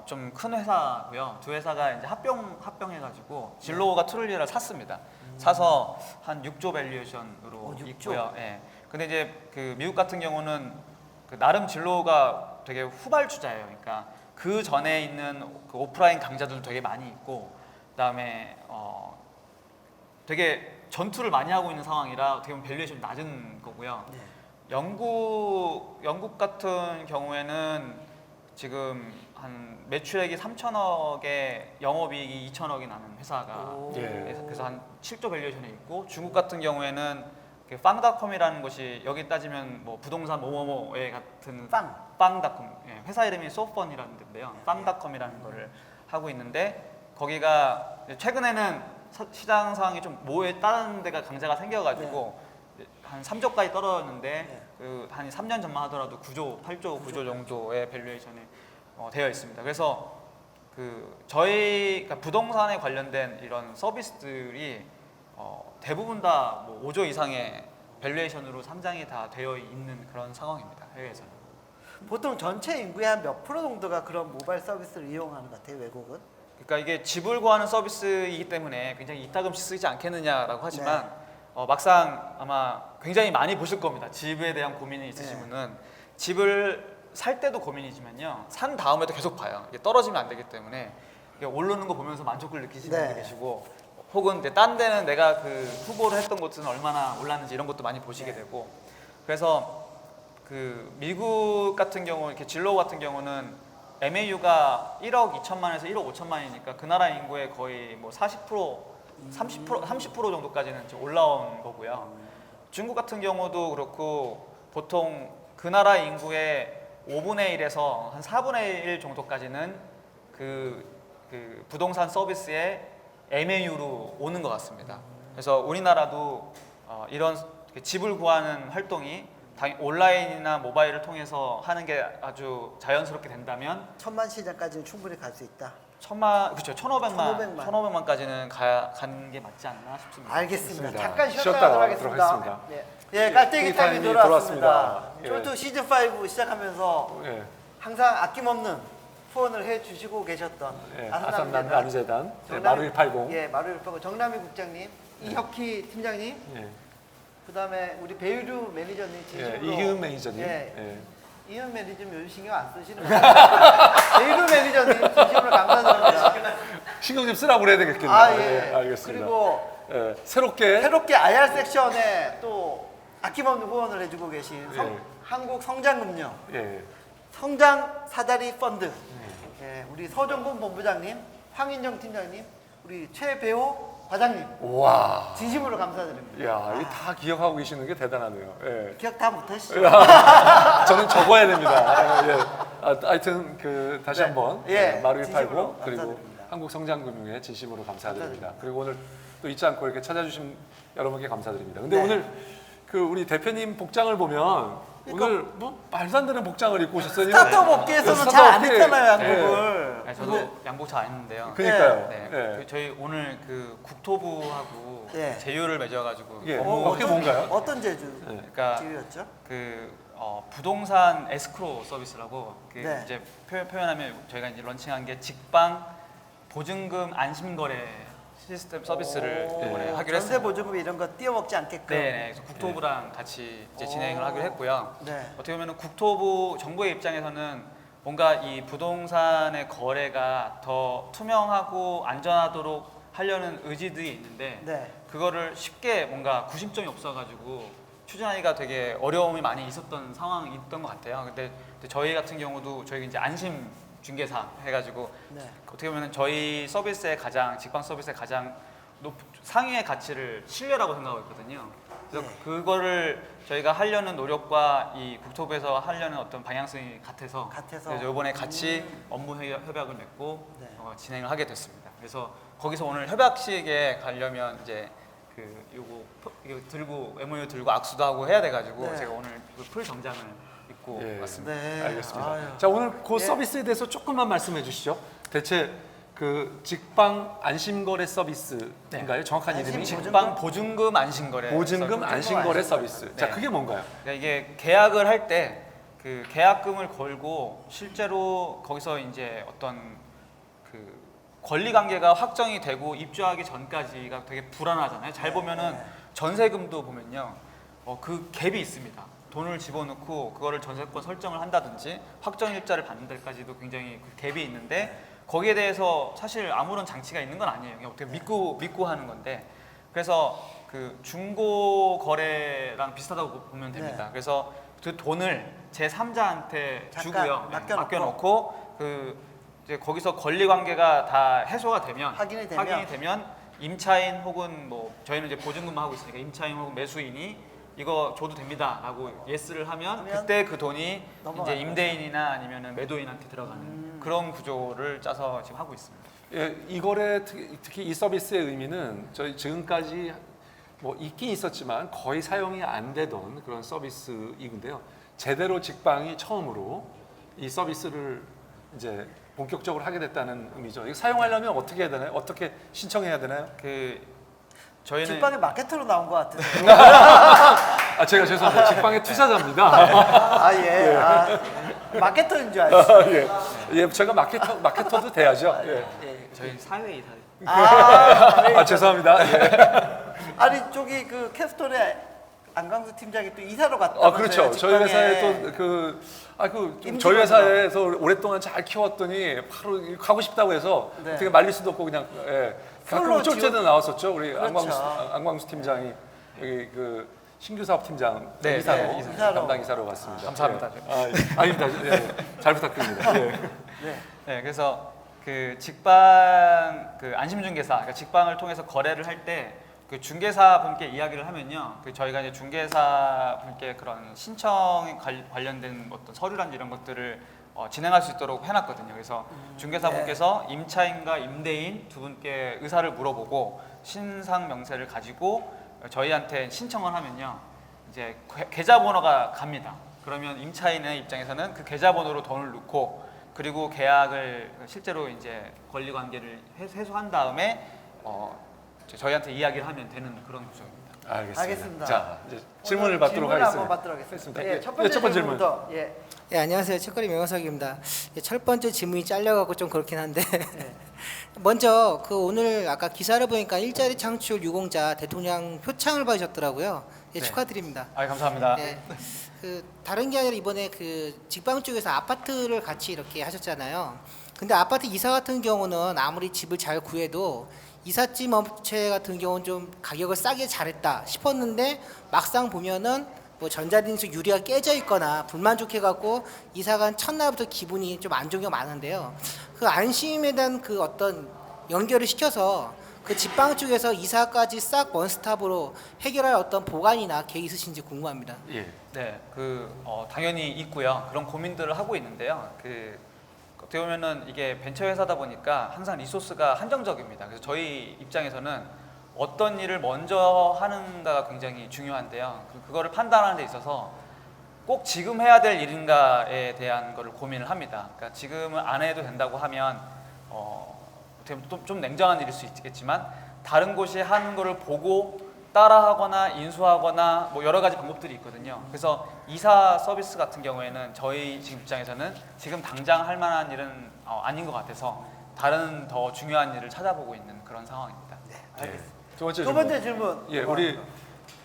좀 큰 회사고요. 두 회사가 이제 합병해가지고 진로가 트룰리를 샀습니다. 사서 한 6조 밸류에이션으로 6조? 있고요. 예. 근데 이제 그 미국 같은 경우는 그 나름 진로가 되게 후발주자예요. 그러니까 그 전에 있는 그 오프라인 강좌들도 되게 많이 있고, 그다음에 되게 전투를 많이 하고 있는 상황이라 어떻게 보면 밸류에이션이 낮은 거고요. 네. 영국 같은 경우에는 지금 한 매출액이 3천억에 영업이익이 2천억이 나는 회사가 오. 예. 그래서 한 7조 밸류에이션에 있고, 중국 같은 경우에는 그 빵닷컴이라는 곳이 여기 따지면 뭐 부동산 뭐뭐뭐에 같은 빵닷컴, 예, 회사 이름이 소펀이라는 데인데요. 빵닷컴이라는 거를 하고 있는데, 거기가 최근에는 시장 상황이 좀 다른 데가 강세가 생겨가지고 한 3조까지 떨어졌는데 한 3년 전만 하더라도 8조, 9조 정도의 밸류에이션이 되어 있습니다. 그래서 그러니까 부동산에 관련된 이런 서비스들이 대부분 다 뭐 5조 이상의 밸류에이션으로 상장이 다 되어 있는 그런 상황입니다. 해외에서는. 보통 전체 인구의 한 몇 프로 정도가 그런 모바일 서비스를 이용하는 것 같아요, 외국은? 그러니까 이게 집을 구하는 서비스이기 때문에 굉장히 이따금씩 쓰지 않겠느냐라고 하지만 막상 아마 굉장히 많이 보실 겁니다. 집에 대한 고민이 있으신 분은 집을 살 때도 고민이지만요, 산 다음에도 계속 봐요. 이게 떨어지면 안 되기 때문에 오르는 거 보면서 만족을 느끼시는 분도 계시고, 혹은 이제 딴 데는 내가 그 후보를 했던 곳은 얼마나 올랐는지 이런 것도 많이 보시게 되고, 그래서 그 미국 같은 경우 이렇게 진로 같은 경우는 MAU가 1억 2천만에서 1억 5천만이니까 그 나라 인구의 거의 뭐 40%, 30% 정도까지는 지금 올라온 거고요. 중국 같은 경우도 그렇고 보통 그 나라 인구의 5분의 1에서 한 4분의 1 정도까지는 그 부동산 서비스의 MAU로 오는 것 같습니다. 그래서 우리나라도 이런 집을 구하는 활동이 온라인이나 모바일을 통해서 하는 게 아주 자연스럽게 된다면 1000만 시장까지는 충분히 갈 수 있다. 그렇죠. 1,500만까지는 가는 게 맞지 않나 싶습니다. 알겠습니다. 좋습니다. 잠깐 쉬었다 쉬었다 하도록 가도록 하겠습니다. 예, 깔때기 타임이 타임이 돌아왔습니다. 돌아왔습니다. 예. 쫄투 시즌 5 시작하면서 예. 항상 아낌없는 후원을 해주시고 계셨던 예. 아산나무재단 아산나무재단 마루 180. 예, 마루 180 정남희 국장님, 이혁희 팀장님, 예. 그다음에 우리 배유주 매니저님 예. 진심으로 이기훈 매니저님. 예. 예. 이현 매니저님 요즘 신경 안 쓰시는 거 같아요. 배유주 매니저님 진심으로 감사드립니다. 신경 좀 쓰라고 그래야 되겠겠네요. 아, 예. 알겠습니다. 그리고 예. 새롭게 IR 섹션에 또 아낌없는 후원을 해주고 계신 예. 한국성장금융 예. 성장 사다리 펀드, 예, 우리 서정근 본부장님, 황인정 팀장님, 우리 최배호 과장님, 와. 진심으로 감사드립니다. 야, 이 다 기억하고 계시는 게 대단하네요. 예. 기억 다 못하시죠? 저는 적어야 됩니다. 예. 하여튼 다시 네. 한번 예, 마루 진심으로 180 그리고 감사드립니다. 한국성장금융에 진심으로 감사드립니다. 감사드립니다. 그리고 오늘 또 잊지 않고 이렇게 찾아주신 여러분께 감사드립니다. 근데 네. 오늘 우리 대표님 복장을 보면 오늘 뭐 말도 안 되는 복장을 입고 오셨어요. 스타트업 업계에서는 스타트업 잘 안 업계, 입잖아요, 예. 양복을. 네, 저도 양복 잘 안 입는데요. 그러니까요. 네, 예. 저희 오늘 그 국토부하고 예. 제휴를 맺어가지고 예. 업무 어떻게 뭔가요? 어떤 제주 예. 그러니까 지유였죠? 부동산 에스크로 서비스라고 네. 이제 표현하면 저희가 이제 런칭한 게 직방 보증금 안심거래 시스템 서비스를 오, 이번에 하기로 전세 했습니다. 보증금 이런 거 띄어먹지 않게끔. 네, 그래서 국토부랑 같이 이제 진행을 하기로 했고요. 네. 어떻게 보면 국토부 정부의 입장에서는 뭔가 이 부동산의 거래가 더 투명하고 안전하도록 하려는 의지들이 있는데 네. 그거를 쉽게 뭔가 구심점이 없어가지고 추진하기가 되게 어려움이 많이 있었던 상황이 있던 것 같아요. 근데 저희 같은 경우도 저희 이제 안심 중개사 해가지고 네. 어떻게 보면 저희 서비스의 가장 직방 서비스의 가장 상위의 가치를 신뢰라고 생각하고 있거든요. 그래서 네. 그거를 저희가 하려는 노력과 이 국토부에서 하려는 어떤 방향성이 같아서 그래서 이번에 같이 업무 협약을 맺고 네. 진행을 하게 됐습니다. 그래서 거기서 오늘 협약식에 가려면 이제 그 이거 들고 MOU 들고 악수도 하고 해야 돼가지고 네. 제가 오늘 그 풀 정장을 입고 예. 왔습니다. 네. 알겠습니다. 아유. 자, 오늘 그 예. 서비스에 대해서 조금만 말씀해 주시죠. 대체 그 직방 안심거래 서비스인가요? 정확한 안심 이름이? 보증금? 직방 보증금 안심거래 보증금 안심거래 서비스. 자, 네. 그게 뭔가요? 그러니까 이게 계약을 할 때 그 계약금을 걸고 실제로 거기서 이제 어떤 그 권리 관계가 확정이 되고 입주하기 전까지가 되게 불안하잖아요. 잘 보면은 전세금도 보면요, 그 갭이 있습니다. 돈을 집어넣고 그거를 전세권 설정을 한다든지 확정 일자를 받는 데까지도 굉장히 그 갭이 있는데 거기에 대해서 사실 아무런 장치가 있는 건 아니에요. 그냥 어떻게 믿고 하는 건데 그래서 그 중고 거래랑 비슷하다고 보면 됩니다. 네. 그래서 그 돈을 제 3자한테 잠깐 주고요. 맡겨놓고. 그 이제 거기서 권리 관계가 다 해소가 되면 확인이 되면 임차인 혹은 뭐 저희는 이제 보증금만 하고 있으니까 임차인 혹은 매수인이 이거 줘도 됩니다라고 예스를 하면 그때 그 돈이 넘어가는 이제 임대인이나 아니면은 매도인한테 들어가는 그런 구조를 짜서 지금 하고 있습니다. 예, 이 거래 특히 이 서비스의 의미는 저희 지금까지 뭐 있긴 있었지만 거의 사용이 안 되던 그런 서비스이근데요. 제대로 직방이 처음으로 이 서비스를 이제 본격적으로 하게 됐다는 의미죠. 이거 사용하려면 어떻게 해야 되나요? 어떻게 신청해야 되나요? 그 저희는 직방에 마케터로 나온 것 같은데. 아, 제가 죄송합니다. 직방의 투자자입니다. 아 예. 아, 마케터인 줄 알았어요. 예, 예, 제가 마케터도 돼야죠. 예. 예. 저희 사회이사 아, 죄송합니다. 예. 아니 저기 그 캡스톤에 안광수 팀장이 또 이사로 갔다. 아, 그렇죠. 저희 회사에 또 저희 회사에서 오랫동안 잘 키웠더니 바로 가고 싶다고 해서 네. 어떻게 말릴 수도 없고 그냥 예. 가끔 솔로 쫄때도 나왔었죠. 우리 그렇죠. 안광수 팀장이 여기 그 신규 사업 팀장 네, 이사로, 네, 이사로. 담당 이사로 갔습니다. 감사합니다. 예. 아닙니다. 예. 잘 부탁드립니다. 예. 네. 네, 그래서 그 직방 그 안심중개사, 그러니까 직방을 통해서 거래를 할 때 그 중개사 분께 이야기를 하면요, 그 저희가 이제 중개사 분께 그런 신청 관련된 어떤 서류란지 이런 것들을 진행할 수 있도록 해놨거든요. 그래서 중개사 분께서 임차인과 임대인 두 분께 의사를 물어보고 신상 명세를 가지고 저희한테 신청을 하면요, 이제 계좌번호가 갑니다. 그러면 임차인의 입장에서는 그 계좌번호로 돈을 넣고 그리고 계약을 실제로 이제 권리 관계를 해소한 다음에 저희한테 이야기를 하면 되는 그런 구조입니다. 알겠습니다. 자, 이제 질문을 받도록 질문 하겠습니다. 한번 받도록 하겠습니다. 예, 예, 첫 번째 질문. 질문부터. 예. 네, 안녕하세요. 책거리 명석입니다. 첫 번째 질문이 잘려갖고 좀 그렇긴 한데 먼저 그 오늘 아까 기사를 보니까 일자리 창출 유공자 대통령 표창을 받으셨더라고요. 예, 네. 축하드립니다. 아, 감사합니다. 네. 그 다른 게 아니라 이번에 그 직방 쪽에서 아파트를 같이 이렇게 하셨잖아요. 근데 아파트 이사 같은 경우는 아무리 집을 잘 구해도 이삿짐 업체 같은 경우는 좀 가격을 싸게 잘했다 싶었는데 막상 보면은 뭐 전자레인지 유리가 깨져 있거나 불만족해 갖고 이사간 첫날부터 기분이 좀 안 좋은 게 많은데요. 그 안심에 대한 그 어떤 연결을 시켜서 그 직방 쪽에서 이사까지 싹 원스톱으로 해결할 어떤 보관이나 계획 있으신지 궁금합니다. 예. 네, 당연히 있고요. 그런 고민들을 하고 있는데요. 어떻게 보면은 이게 벤처 회사다 보니까 항상 리소스가 한정적입니다. 그래서 저희 입장에서는 어떤 일을 먼저 하는가가 굉장히 중요한데요. 그거를 판단하는 데 있어서 꼭 지금 해야 될 일인가에 대한 거를 고민을 합니다. 그러니까 지금은 안 해도 된다고 하면 어떻게 보면 좀 냉정한 일일 수 있겠지만 다른 곳이 하는 거를 보고 따라하거나 인수하거나 뭐 여러 가지 방법들이 있거든요. 그래서 이사 서비스 같은 경우에는 저희 지금 입장에서는 지금 당장 할 만한 일은 아닌 것 같아서 다른 더 중요한 일을 찾아보고 있는 그런 상황입니다. 네, 네. 알겠습니다. 두 번째 두 번째 질문. 예, 우리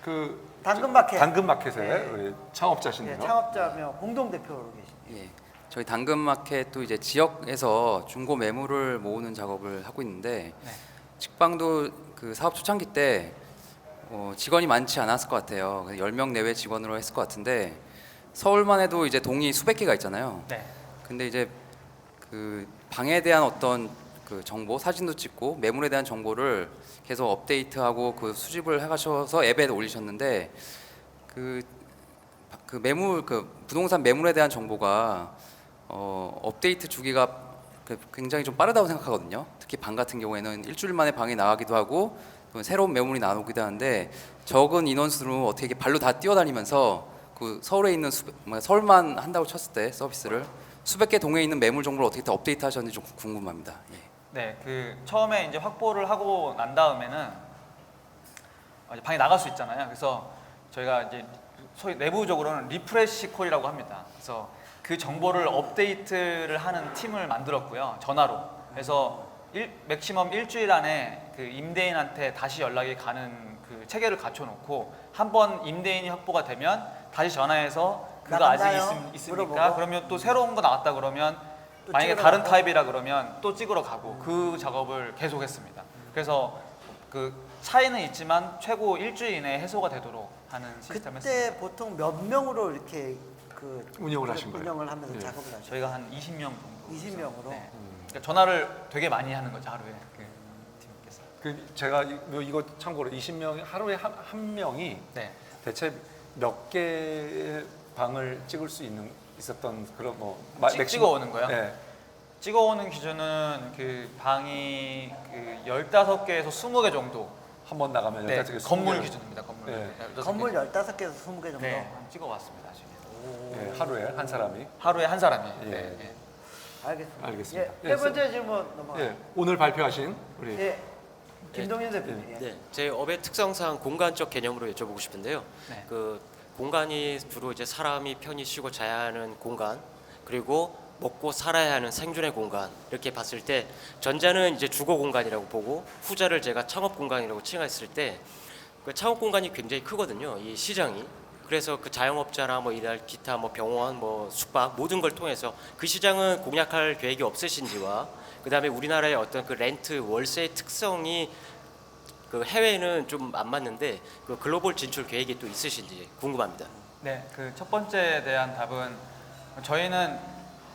그 당근마켓. 당근마켓의 네. 우리 창업자신데요. 예, 창업자며 공동 대표로 계십니다. 예, 저희 당근마켓도 이제 지역에서 중고 매물을 모으는 작업을 하고 있는데 네. 직방도 그 사업 초창기 때 직원이 많지 않았을 것 같아요. 10명 내외 직원으로 했을 것 같은데 서울만 해도 이제 동이 수백 개가 있잖아요. 네. 근데 이제 그 방에 대한 어떤 그 정보, 사진도 찍고 매물에 대한 정보를 계속 업데이트하고 그 수집을 해가셔서 앱에 올리셨는데 그 매물 그 부동산 매물에 대한 정보가 업데이트 주기가 굉장히 좀 빠르다고 생각하거든요. 특히 방 같은 경우에는 일주일 만에 방이 나가기도 하고 또 새로운 매물이 나오기도 하는데 적은 인원수로 어떻게 발로 다 뛰어다니면서 그 서울에 있는 서울만 한다고 쳤을 때 서비스를 수백 개 동에 있는 매물 정보를 어떻게 어프데이트 하셨는지 좀 궁금합니다. 예. 네, 그 처음에 이제 확보를 하고 난 다음에는 이제 방에 나갈 수 있잖아요. 그래서 저희가 이제 소위 내부적으로는 리프레시 콜이라고 합니다. 그래서 그 정보를 업데이트를 하는 팀을 만들었고요. 전화로. 그래서 맥시멈 일주일 안에 그 임대인한테 다시 연락이 가는 그 체계를 갖춰놓고 한번 임대인이 확보가 되면 다시 전화해서 그거 아직 나갔나요? 있습니까? 물어보고. 그러면 또 새로운 거 나왔다 그러면 또 만약에 찍으러 다른 가고. 타입이라 그러면 또 찍으러 가고 그 작업을 계속했습니다. 그래서 그 차이는 있지만 최고 일주일 이내에 해소가 되도록 하는 시스템을 그때 했습니다. 보통 몇 명으로 이렇게 그 운영을 하신 거예요? 운영을 하면서 네. 작업을 하죠. 저희가 한 20명 정도. 20명으로. 네. 그러니까 전화를 되게 많이 하는 거죠 하루에 그 팀께서. 그 제가 이거 참고로 20명 하루에 한 명이 네. 대체 몇 개 방을 찍을 수 있었던 그런 뭐 찍어오는 거요? 네. 찍어오는 기준은 그 방이 그 15개에서 20개 정도. 한 번 나가면 네. 15개 건물 기준입니다. 건물. 네. 15개. 건물 15개에서 20개 정도. 네. 찍어왔습니다. 지금. 네, 하루에 한 사람이. 하루에 한 사람이. 예. 네. 네. 알겠습니다. 알겠습니다. 예, 세 번째 질문 넘어가요. 예, 오늘 발표하신 우리 예. 김동현 대표님. 예. 네, 제 업의 특성상 공간적 개념으로 여쭤보고 싶은데요. 네. 그 공간이 주로 이제 사람이 편히 쉬고 자야 하는 공간, 그리고 먹고 살아야 하는 생존의 공간 이렇게 봤을 때 전자는 이제 주거 공간이라고 보고 후자를 제가 창업 공간이라고 칭했을 때 그 창업 공간이 굉장히 크거든요. 이 시장이. 그래서 그 자영업자나 뭐 이날 기타 뭐 병원 뭐 숙박 모든 걸 통해서 그 시장은 공략할 계획이 없으신지와 그다음에 우리나라의 어떤 그 렌트 월세의 특성이 그 해외에는 좀 안 맞는데 그 글로벌 진출 계획이 또 있으신지 궁금합니다. 네, 그 첫 번째에 대한 답은 저희는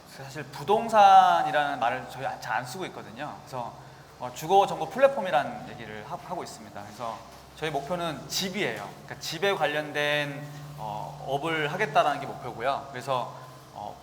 사실 부동산이라는 말을 저희 잘 안 쓰고 있거든요. 그래서 주거 정보 플랫폼이라는 얘기를 하고 있습니다. 그래서 저희 목표는 집이에요. 그러니까 집에 관련된 업을 하겠다라는 게 목표고요. 그래서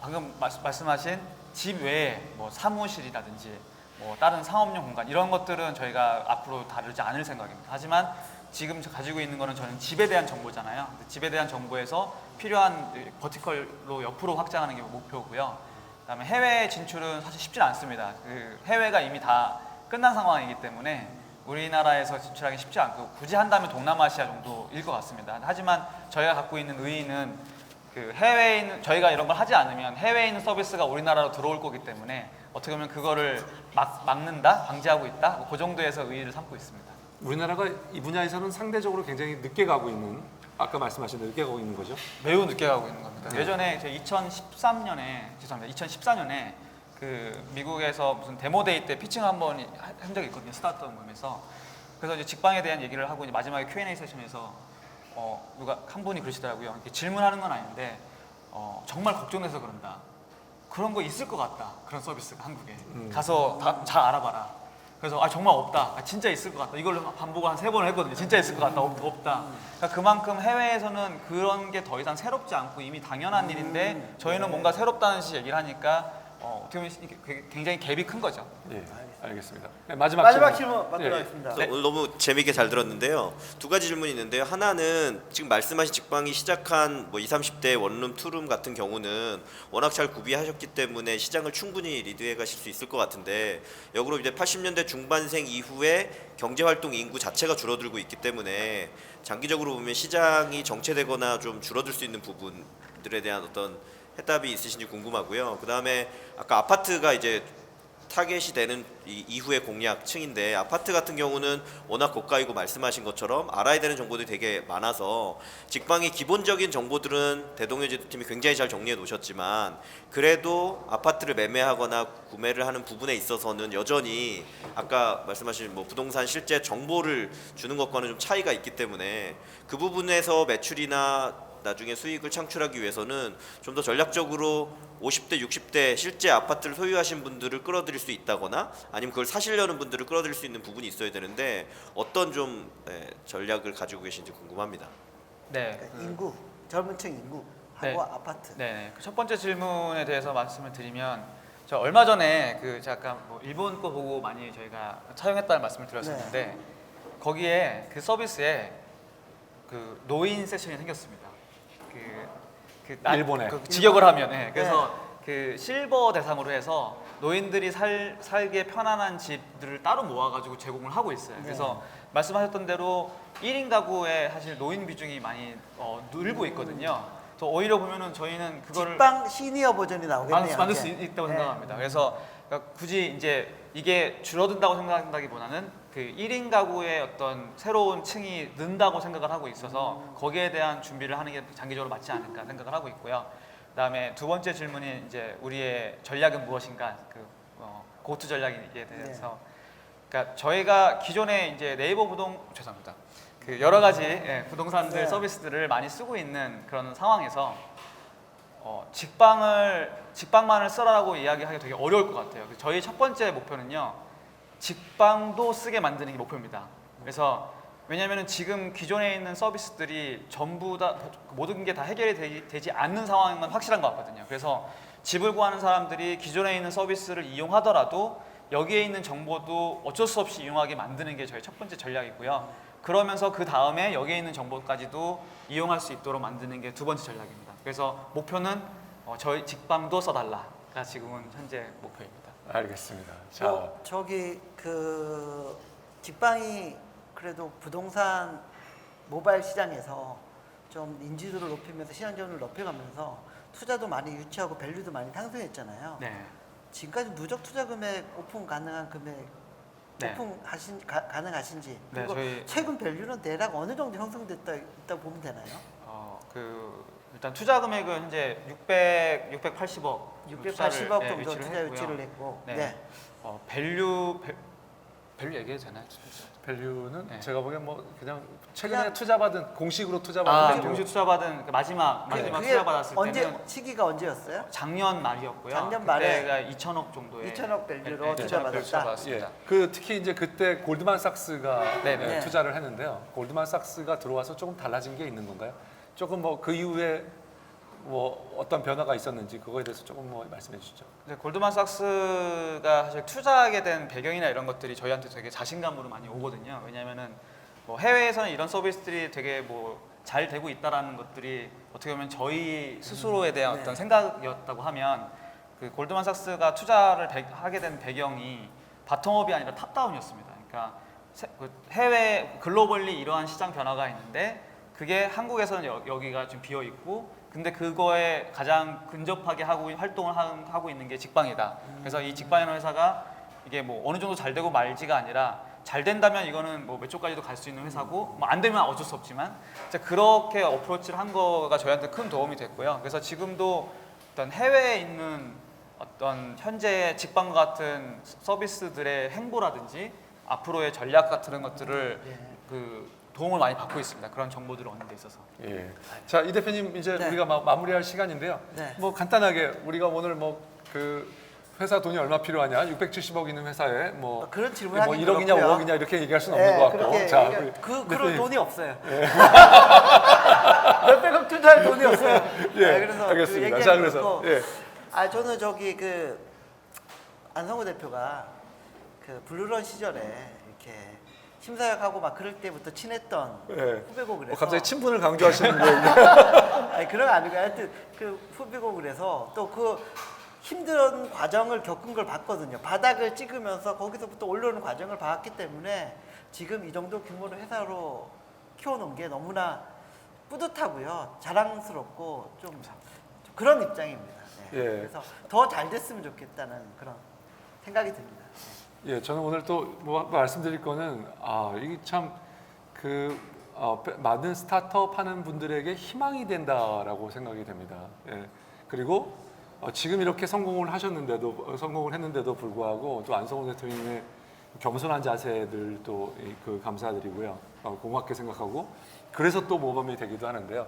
방금 말씀하신 집 외에 뭐 사무실이라든지 뭐 다른 상업용 공간 이런 것들은 저희가 앞으로 다루지 않을 생각입니다. 하지만 지금 가지고 있는 거는 저는 집에 대한 정보잖아요. 집에 대한 정보에서 필요한 버티컬로 옆으로 확장하는 게 목표고요. 그다음에 해외 진출은 사실 쉽지 않습니다. 그 해외가 이미 다 끝난 상황이기 때문에 우리나라에서 진출하기 쉽지 않고 굳이 한다면 동남아시아 정도일 것 같습니다. 하지만 저희가 갖고 있는 의의는 그 해외에 있는 저희가 이런 걸 하지 않으면 해외에 있는 서비스가 우리나라로 들어올 거기 때문에 어떻게 보면 그거를 막는다, 방지하고 있다, 그 정도에서 의의를 삼고 있습니다. 우리나라가 이 분야에서는 상대적으로 굉장히 늦게 가고 있는 아까 말씀하신 대로 늦게 가고 있는 거죠. 매우 늦게 가고 있는 겁니다. 네. 예전에 2014년에 그 미국에서 무슨 데모데이 때 피칭 한번 한 적이 있거든요. 스타트업 모임에서. 그래서 이제 직방에 대한 얘기를 하고 이제 마지막에 Q&A 세션에서 누가 한 분이 그러시더라고요. 이렇게 질문하는 건 아닌데 정말 걱정돼서 그런다. 그런 거 있을 것 같다. 그런 서비스가 한국에 가서 잘 알아봐라. 그래서 정말 없다. 진짜 있을 것 같다. 이걸 반복을 한 3번을 했거든요. 진짜 있을 것 같다. 없다. 그러니까 그만큼 해외에서는 그런 게 더 이상 새롭지 않고 이미 당연한 일인데 저희는 뭔가 새롭다는 식 얘기를 하니까 어떻게 보면 굉장히 갭이 큰 거죠. 예, 알겠습니다. 네, 마지막 질문 받도록 예. 하겠습니다. 네, 오늘 너무 재미있게 잘 들었는데요. 두 가지 질문이 있는데요. 하나는 지금 말씀하신 직방이 시작한 뭐 20, 30대 원룸, 투룸 같은 경우는 워낙 잘 구비하셨기 때문에 시장을 충분히 리드해 가실 수 있을 것 같은데 역으로 이제 80년대 중반생 이후에 경제활동 인구 자체가 줄어들고 있기 때문에 장기적으로 보면 시장이 정체되거나 좀 줄어들 수 있는 부분들에 대한 어떤 해답이 있으신지 궁금하고요. 그 다음에 아까 아파트가 이제 타겟이 되는 이후의 공략층인데 아파트 같은 경우는 워낙 고가이고 말씀하신 것처럼 알아야 되는 정보들이 되게 많아서 직방의 기본적인 정보들은 대동여 제도팀이 굉장히 잘 정리해 놓으셨지만 그래도 아파트를 매매하거나 구매를 하는 부분에 있어서는 여전히 아까 말씀하신 뭐 부동산 실제 정보를 주는 것과는 좀 차이가 있기 때문에 그 부분에서 매출이나 나중에 수익을 창출하기 위해서는 좀 더 전략적으로 50대, 60대 실제 아파트를 소유하신 분들을 끌어들일 수 있다거나 아니면 그걸 사시려는 분들을 끌어들일 수 있는 부분이 있어야 되는데 어떤 좀 전략을 가지고 계신지 궁금합니다. 네. 그러니까 인구, 젊은 층 인구하고 네. 아파트. 네. 그 첫 번째 질문에 대해서 말씀을 드리면 저 얼마 전에 그 잠깐 뭐 일본 거 보고 많이 저희가 차용했다는 말씀을 드렸었는데 거기에 그 서비스에 그 노인 세션이 생겼습니다. 일본에. 그 직역을 하면 그래서 그 실버 대상으로 해서 노인들이 살기에 편안한 집들을 따로 모아가지고 제공을 하고 있어요. 그래서 말씀하셨던 대로 1인 가구에 사실 노인 비중이 많이 늘고 있거든요. 또 오히려 보면은 저희는 그거를 직방 시니어 버전이 나오겠네요. 만들 수 이제. 있다고 네. 생각합니다. 그래서 그러니까 굳이 이제 이게 줄어든다고 생각한다기보다는 그 1인 가구의 어떤 새로운 층이 는다고 생각을 하고 있어서 거기에 대한 준비를 하는 게 장기적으로 맞지 않을까 생각을 하고 있고요. 그다음에 두 번째 질문이 이제 우리의 전략은 무엇인가 그 고투 전략에 대해서 그러니까 저희가 기존에 이제 네이버 죄송합니다. 그 여러 가지 부동산들 네. 서비스들을 많이 쓰고 있는 그런 상황에서 직방만을 써라라고 이야기하기 되게 어려울 것 같아요. 그래서 저희 첫 번째 목표는요. 직방도 쓰게 만드는 게 목표입니다. 그래서 왜냐하면 지금 기존에 있는 서비스들이 전부 다 모든 게 다 해결이 되지 않는 상황은 확실한 것 같거든요. 그래서 집을 구하는 사람들이 기존에 있는 서비스를 이용하더라도 여기에 있는 정보도 어쩔 수 없이 이용하게 만드는 게 저희 첫 번째 전략이고요. 그러면서 그 다음에 여기에 있는 정보까지도 이용할 수 있도록 만드는 게 두 번째 전략입니다. 그래서 목표는 저희 직방도 써달라가 지금은 현재 목표입니다. 알겠습니다. 자, 저기 그 직방이 그래도 부동산 모바일 시장에서 좀 인지도를 높이면서 시장점을 높여가면서 투자도 많이 유치하고 밸류도 많이 상승했잖아요. 네. 지금까지 누적 투자 금액 오픈 가능한 금액 네. 오픈 가능하신지 네, 그리고 저희 최근 밸류는 대략 어느 정도 형성됐다 보면 되나요? 일단 투자 금액은 현재 680억 680억 정도 투자 유치를 유치를 했고 네. 밸류 얘기해도 되나요? 밸류는 네. 제가 보기엔 뭐 그냥 최근에 그냥- 투자받은 공식으로 투자받은 공식 투자받은 그 마지막 그게 투자받았을 때는 시기가 언제였어요? 작년 말이었고요. 작년 말에 그때가 2천억 정도의 2천억 밸류로 네, 투자받았다. 투자받았습니다. 예. 그 특히 이제 그때 골드만삭스가 네네. 예, 투자를 했는데요. 골드만삭스가 들어와서 조금 달라진 게 있는 건가요? 조금 뭐 그 이후에 뭐 어떤 변화가 있었는지 그거에 대해서 조금 뭐 말씀해 주시죠. 네, 골드만삭스가 사실 투자하게 된 배경이나 이런 것들이 저희한테 되게 자신감으로 많이 오거든요. 왜냐하면은 뭐 해외에서는 이런 서비스들이 되게 뭐 잘 되고 있다라는 것들이 어떻게 보면 저희 스스로에 대한 네. 어떤 생각이었다고 하면 그 골드만삭스가 투자를 하게 된 배경이 바텀업이 아니라 탑다운이었습니다. 그러니까 그 해외 글로벌리 이러한 시장 변화가 있는데 그게 한국에서는 여기가 좀 비어 있고 근데 그거에 가장 근접하게 활동을 하고 있는 게 직방이다. 그래서 이 직방이라는 회사가 이게 뭐 어느 정도 잘 되고 말지가 아니라 잘 된다면 이거는 뭐 몇 조까지도 갈 수 있는 회사고 뭐 안 되면 어쩔 수 없지만 그렇게 어프로치를 한 거가 저희한테 큰 도움이 됐고요. 그래서 지금도 어떤 해외에 있는 어떤 현재 직방 같은 서비스들의 행보라든지 앞으로의 전략 같은 것들을 그 도움을 많이 받고 있습니다. 그런 정보들을 얻는 데 있어서. 예. 자, 이 대표님 이제 네. 우리가 마무리할 시간인데요. 네. 뭐 간단하게 우리가 오늘 뭐 그 회사 돈이 얼마 필요하냐? 670억 있는 회사에 뭐 그런 질문 뭐 하긴 1억이냐 그렇고요. 5억이냐 이렇게 얘기할 수는 없는 것 같고. 그렇게 자, 얘기할- 그런 대표님. 돈이 없어요. 몇백억 투자할 돈이 없어요. 예, 그래서 알겠습니다. 얘기하기 자, 그래서 그렇고, 예. 저는 저기 그 안성호 대표가 그 블루런 시절에 이렇게 심사역하고 막 그럴 때부터 친했던 예. 후배고 그래서 갑자기 친분을 강조하시는 거예요. 아니 그런 거 아니고 하여튼 그 후배고 그래서 또 그 힘든 과정을 겪은 걸 봤거든요. 바닥을 찍으면서 거기서부터 올라오는 과정을 봤기 때문에 지금 이 정도 규모의 회사로 키워놓은 게 너무나 뿌듯하고요. 자랑스럽고 좀 그런 입장입니다. 네. 예. 그래서 더 잘 됐으면 좋겠다는 그런 생각이 듭니다. 예, 저는 오늘 또 뭐 말씀드릴 거는 이게 참 많은 스타트업 하는 분들에게 희망이 된다라고 생각이 됩니다. 예, 그리고 지금 이렇게 성공을 했는데도 불구하고 또 안성훈 대통령의 겸손한 자세들도 감사드리고요. 고맙게 생각하고 그래서 또 모범이 되기도 하는데요.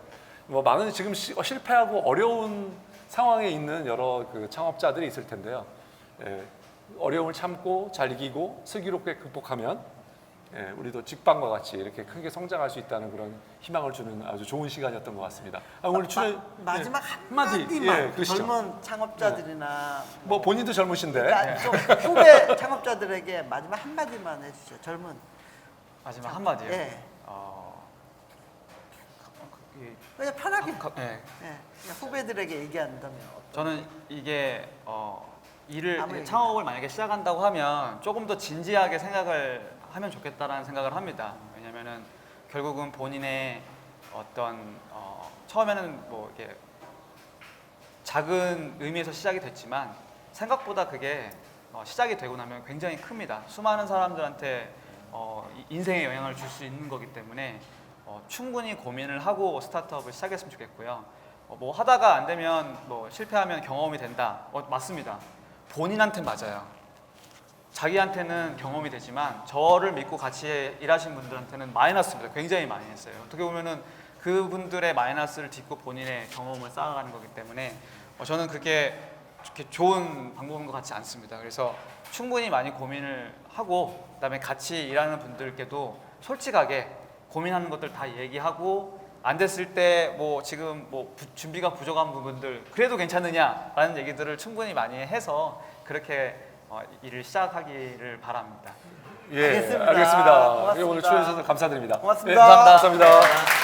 뭐 많은 지금 실패하고 어려운 상황에 있는 여러 창업자들이 있을 텐데요. 예, 어려움을 참고 잘 이기고 슬기롭게 극복하면 우리도 직방과 같이 이렇게 크게 성장할 수 있다는 그런 희망을 주는 아주 좋은 시간이었던 것 같습니다. 오늘 마지막 한마디, 한마디만 그러시죠. 젊은 창업자들이나 뭐 본인도 젊으신데 그러니까 좀 후배 창업자들에게 마지막 한마디만 해주세요. 젊은 마지막 한마디요. 예. 그냥 편하게 예. 예, 그냥 후배들에게 얘기한다면 저는 이게 아무 일을 얘기나. 창업을 만약에 시작한다고 하면 조금 더 진지하게 생각을 하면 좋겠다라는 생각을 합니다. 왜냐면은 결국은 본인의 어떤 처음에는 뭐 이렇게 작은 의미에서 시작이 됐지만 생각보다 그게 시작이 되고 나면 굉장히 큽니다. 수많은 사람들한테 인생에 영향을 줄 수 있는 거기 때문에 충분히 고민을 하고 스타트업을 시작했으면 좋겠고요. 뭐 하다가 안 되면 뭐 실패하면 경험이 된다. 맞습니다. 본인한테는 맞아요. 자기한테는 경험이 되지만 저를 믿고 같이 일하신 분들한테는 마이너스입니다. 굉장히 많이 했어요. 어떻게 보면은 그분들의 마이너스를 딛고 본인의 경험을 쌓아가는 거기 때문에 저는 그게 그렇게 좋은 방법인 것 같지 않습니다. 그래서 충분히 많이 고민을 하고 그다음에 같이 일하는 분들께도 솔직하게 고민하는 것들 다 얘기하고 안 됐을 때 뭐 지금 뭐 준비가 부족한 부분들 그래도 괜찮느냐라는 얘기들을 충분히 많이 해서 그렇게 일을 시작하기를 바랍니다. 예, 알겠습니다. 알겠습니다. 고맙습니다. 오늘 출연해 주셔서 감사드립니다. 고맙습니다. 예, 감사합니다.